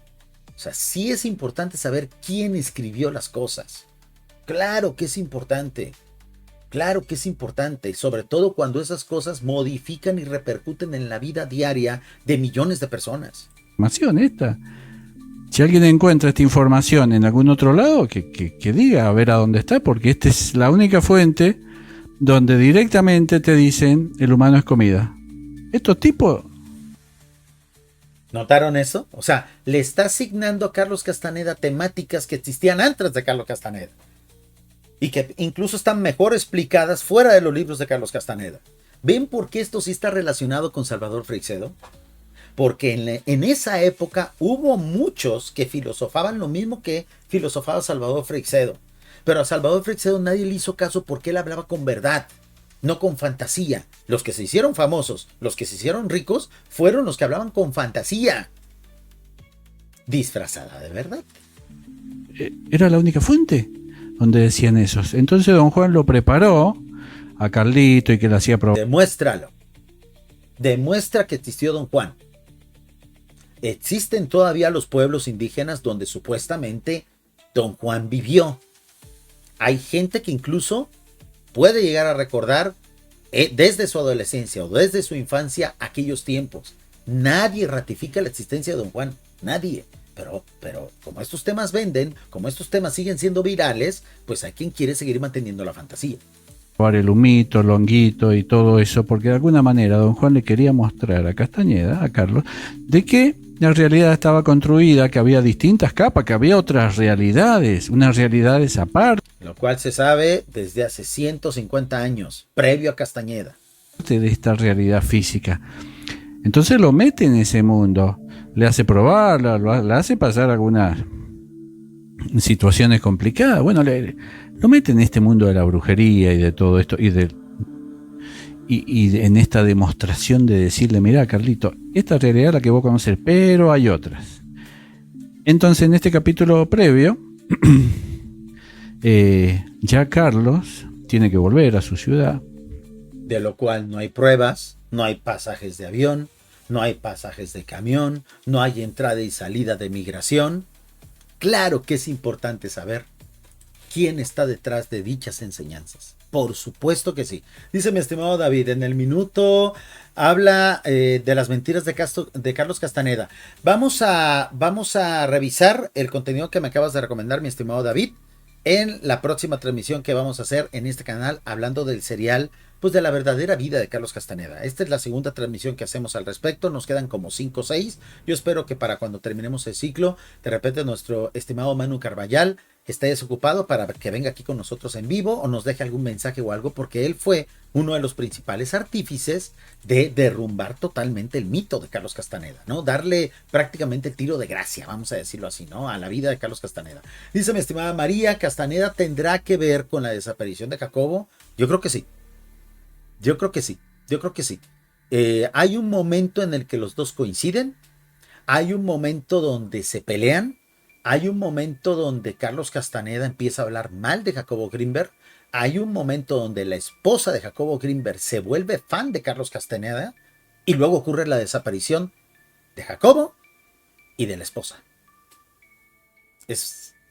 O sea, sí es importante saber quién escribió las cosas. Claro que es importante. Claro que es importante, sobre todo cuando esas cosas modifican y repercuten en la vida diaria de millones de personas. Esta. Si alguien encuentra esta información en algún otro lado, que diga a ver a dónde está, porque esta es la única fuente donde directamente te dicen el humano es comida. Estos tipos... ¿Notaron eso? O sea, le está asignando a Carlos Castaneda temáticas que existían antes de Carlos Castaneda. Y que incluso están mejor explicadas fuera de los libros de Carlos Castaneda. ¿Ven por qué esto sí está relacionado con Salvador Freixedo? Porque en esa época hubo muchos que filosofaban lo mismo que filosofaba Salvador Freixedo. Pero a Salvador Freixedo nadie le hizo caso porque él hablaba con verdad, no con fantasía. Los que se hicieron famosos, los que se hicieron ricos, fueron los que hablaban con fantasía, disfrazada de verdad. Era la única fuente donde decían esos. Entonces don Juan lo preparó a Carlito y que le hacía probar. Demuéstralo. Demuestra que existió don Juan. Existen todavía los pueblos indígenas donde supuestamente don Juan vivió. Hay gente que incluso puede llegar a recordar desde su adolescencia o desde su infancia aquellos tiempos. Nadie ratifica la existencia de don Juan. Nadie. Pero como estos temas venden, como estos temas siguen siendo virales, pues hay quien quiere seguir manteniendo la fantasía. El humito, el honguito y todo eso, porque de alguna manera don Juan le quería mostrar a Castañeda, a Carlos, de que la realidad estaba construida, que había distintas capas, que había otras realidades, unas realidades aparte. Lo cual se sabe desde hace 150 años, previo a Castañeda. De esta realidad física. Entonces lo mete en ese mundo, le hace probar, le hace pasar algunas situaciones complicadas. Bueno, lo mete en este mundo de la brujería y de todo esto, y en esta demostración de decirle, mirá Carlito, esta realidad es la que vos conocés, pero hay otras. Entonces en este capítulo previo, ya Carlos tiene que volver a su ciudad. De lo cual no hay pruebas, no hay pasajes de avión, no hay pasajes de camión, no hay entrada y salida de migración. Claro que es importante saber quién está detrás de dichas enseñanzas. Por supuesto que sí. Dice mi estimado David, en el minuto habla de las mentiras de Carlos Castaneda. Vamos a revisar el contenido que me acabas de recomendar, mi estimado David, en la próxima transmisión que vamos a hacer en este canal, hablando del serial, pues de la verdadera vida de Carlos Castaneda. Esta es la segunda transmisión que hacemos al respecto, nos quedan como 5 o 6. Yo espero que para cuando terminemos el ciclo, de repente nuestro estimado Manu Carballal esté desocupado para que venga aquí con nosotros en vivo o nos deje algún mensaje o algo, porque él fue uno de los principales artífices de derrumbar totalmente el mito de Carlos Castaneda, ¿no? Darle prácticamente el tiro de gracia, vamos a decirlo así, ¿no? A la vida de Carlos Castaneda. Dice mi estimada María, ¿Castaneda tendrá que ver con la desaparición de Jacobo? Yo creo que sí. Yo creo que sí. Hay un momento en el que los dos coinciden, hay un momento donde se pelean, hay un momento donde Carlos Castaneda empieza a hablar mal de Jacobo Grinberg, hay un momento donde la esposa de Jacobo Grinberg se vuelve fan de Carlos Castaneda y luego ocurre la desaparición de Jacobo y de la esposa.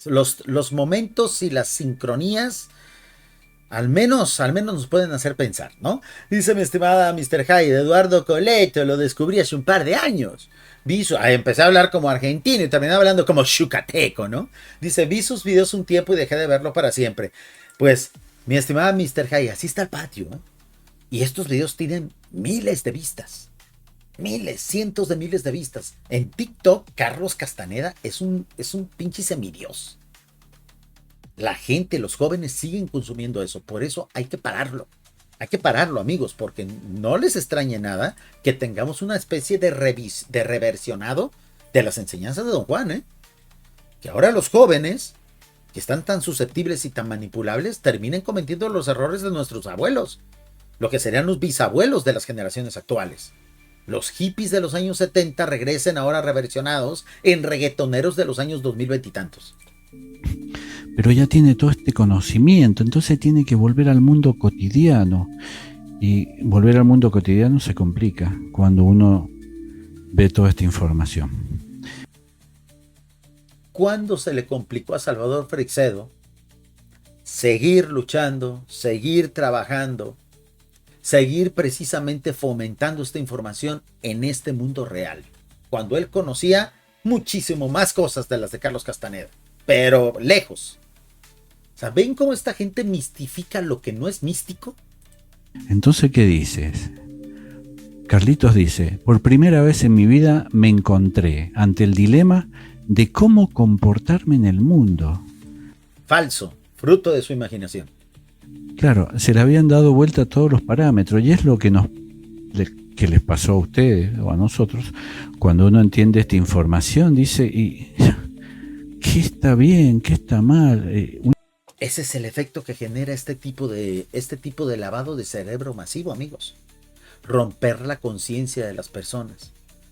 Los momentos y las sincronías al menos nos pueden hacer pensar, ¿no? Dice mi estimada Mr. Hyde, Eduardo Coleto, lo descubrí hace un par de años. Empecé a hablar como argentino y terminé hablando como yucateco, ¿no? Dice, vi sus videos un tiempo y dejé de verlo para siempre. Pues, mi estimada Mr. Hyde, así está el patio, ¿eh? Y estos videos tienen miles de vistas. Miles, cientos de miles de vistas. En TikTok, Carlos Castaneda es un pinche semidios. La gente, los jóvenes siguen consumiendo eso. Por eso hay que pararlo. Hay que pararlo, amigos, porque no les extrañe nada que tengamos una especie de reversionado de las enseñanzas de don Juan, ¿eh? Que ahora los jóvenes, que están tan susceptibles y tan manipulables, terminen cometiendo los errores de nuestros abuelos. Lo que serían los bisabuelos de las generaciones actuales. Los hippies de los años 70 regresen ahora reversionados en reggaetoneros de los años 2020 y tantos. Pero ya tiene todo este conocimiento, entonces tiene que volver al mundo cotidiano. Y volver al mundo cotidiano se complica cuando uno ve toda esta información. ¿Cuándo se le complicó a Salvador Freixedo seguir luchando, seguir trabajando, seguir precisamente fomentando esta información en este mundo real? Cuando él conocía muchísimo más cosas de las de Carlos Castaneda, pero lejos. O sea, ¿ven cómo esta gente mistifica lo que no es místico? Entonces, ¿qué dices? Carlitos dice, por primera vez en mi vida me encontré ante el dilema de cómo comportarme en el mundo. Falso, fruto de su imaginación. Claro, se le habían dado vuelta todos los parámetros y es lo que que les pasó a ustedes o a nosotros cuando uno entiende esta información, dice, ¿y qué está bien, qué está mal? Ese es el efecto que genera este tipo de lavado de cerebro masivo, amigos. Romper la conciencia de las personas.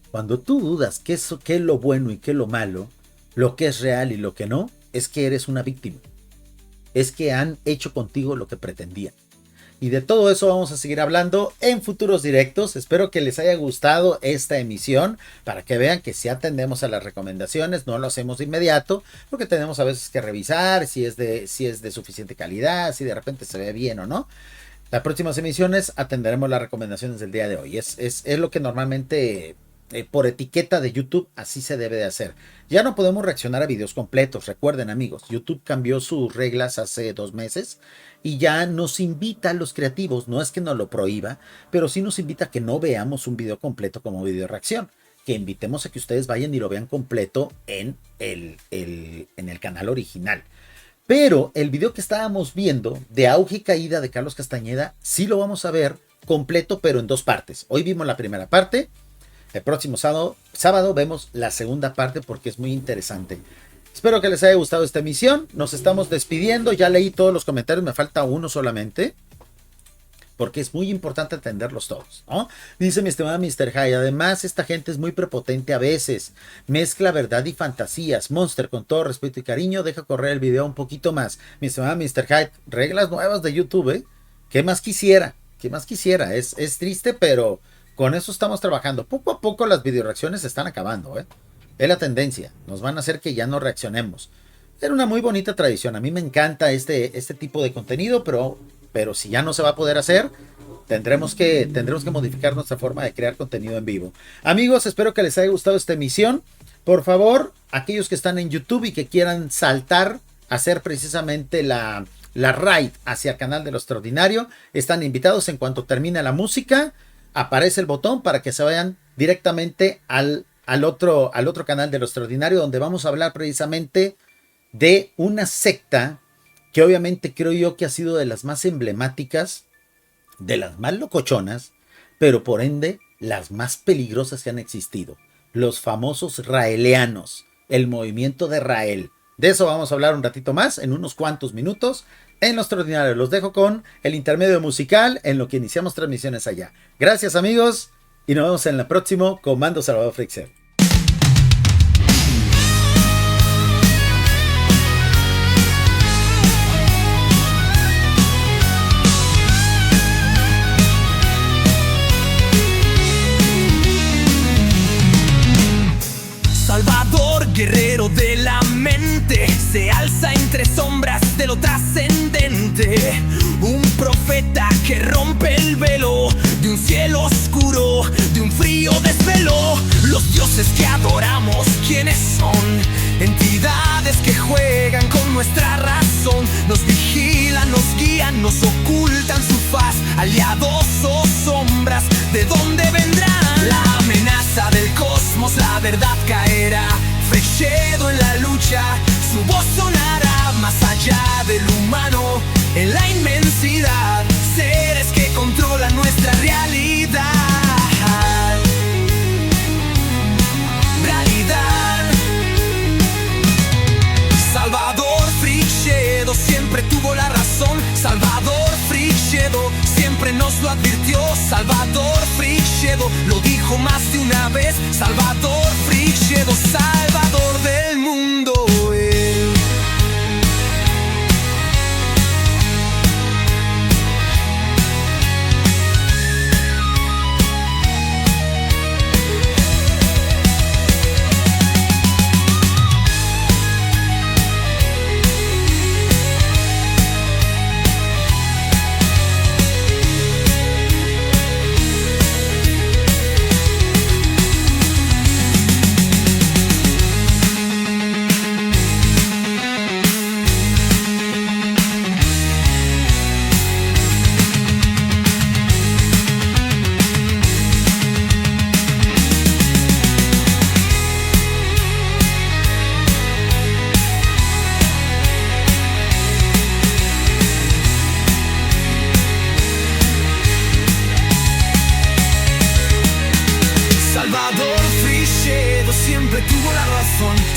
Cuando tú dudas qué es lo bueno y qué es lo malo, lo que es real y lo que no, es que eres una víctima. Es que han hecho contigo lo que pretendían. Y de todo eso vamos a seguir hablando en futuros directos. Espero que les haya gustado esta emisión para que vean que si atendemos a las recomendaciones, no lo hacemos de inmediato, porque tenemos a veces que revisar si es de suficiente calidad, si de repente se ve bien o no. Las próximas emisiones atenderemos las recomendaciones del día de hoy. Es lo que normalmente por etiqueta de YouTube así se debe de hacer. Ya no podemos reaccionar a videos completos. Recuerden, amigos, YouTube cambió sus reglas hace 2 meses y ya nos invita a los creativos, no es que nos lo prohíba, pero sí nos invita a que no veamos un video completo como video reacción, que invitemos a que ustedes vayan y lo vean completo en el canal original. Pero el video que estábamos viendo de Auge y Caída de Carlos Castañeda sí lo vamos a ver completo, pero en 2 partes. Hoy vimos la primera parte. El próximo sábado vemos la segunda parte porque es muy interesante. Espero que les haya gustado esta emisión. Nos estamos despidiendo. Ya leí todos los comentarios. Me falta uno solamente. Porque es muy importante atenderlos todos, ¿no? Dice mi estimada Mr. Hyde. Además, esta gente es muy prepotente a veces. Mezcla verdad y fantasías. Monster, con todo respeto y cariño, deja correr el video un poquito más. Mi estimada Mr. Hyde. Reglas nuevas de YouTube, ¿eh? ¿Qué más quisiera? ¿Qué más quisiera? Es triste, pero con eso estamos trabajando. Poco a poco las videoreacciones se están acabando, ¿eh? Es la tendencia. Nos van a hacer que ya no reaccionemos. Era una muy bonita tradición. A mí me encanta este tipo de contenido, pero si ya no se va a poder hacer, tendremos que modificar nuestra forma de crear contenido en vivo. Amigos, espero que les haya gustado esta emisión. Por favor, aquellos que están en YouTube y que quieran saltar, hacer precisamente la raid hacia el canal de Lo Extraordinario, están invitados. En cuanto termine la música, aparece el botón para que se vayan directamente al otro canal de Lo Extraordinario, donde vamos a hablar precisamente de una secta que obviamente creo yo que ha sido de las más emblemáticas, de las más locochonas, pero por ende las más peligrosas que han existido. Los famosos raelianos, el movimiento de Rael. De eso vamos a hablar un ratito más, en unos cuantos minutos, en Lo Extraordinario. Los dejo con el intermedio musical en lo que iniciamos transmisiones allá. Gracias, amigos, y nos vemos en el próximo Comando Salvador Freixedo. Salvador, guerrero de la mente, se alza entre sombras de lo trascendente. Un profeta que rompe el velo de un cielo oscuro, de un frío desvelo. Los dioses que adoramos, ¿quiénes son? Entidades que juegan con nuestra razón. Nos vigilan, nos guían, nos ocultan su faz. Aliados o sombras, ¿de dónde vendrán? La amenaza del cosmos, la verdad caerá. Freixedo en la lucha, su voz sonará más allá del humano, en la inmensidad. Seres que controlan nuestra realidad. Salvador Freixedo siempre tuvo la razón. Salvador Freixedo siempre nos lo advirtió. Salvador Freixedo lo dijo más de una vez. Salvador Freixedo, salvador del mundo.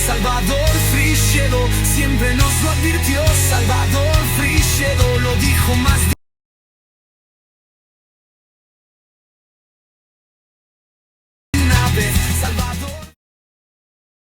Salvador Freixedo siempre nos lo advirtió.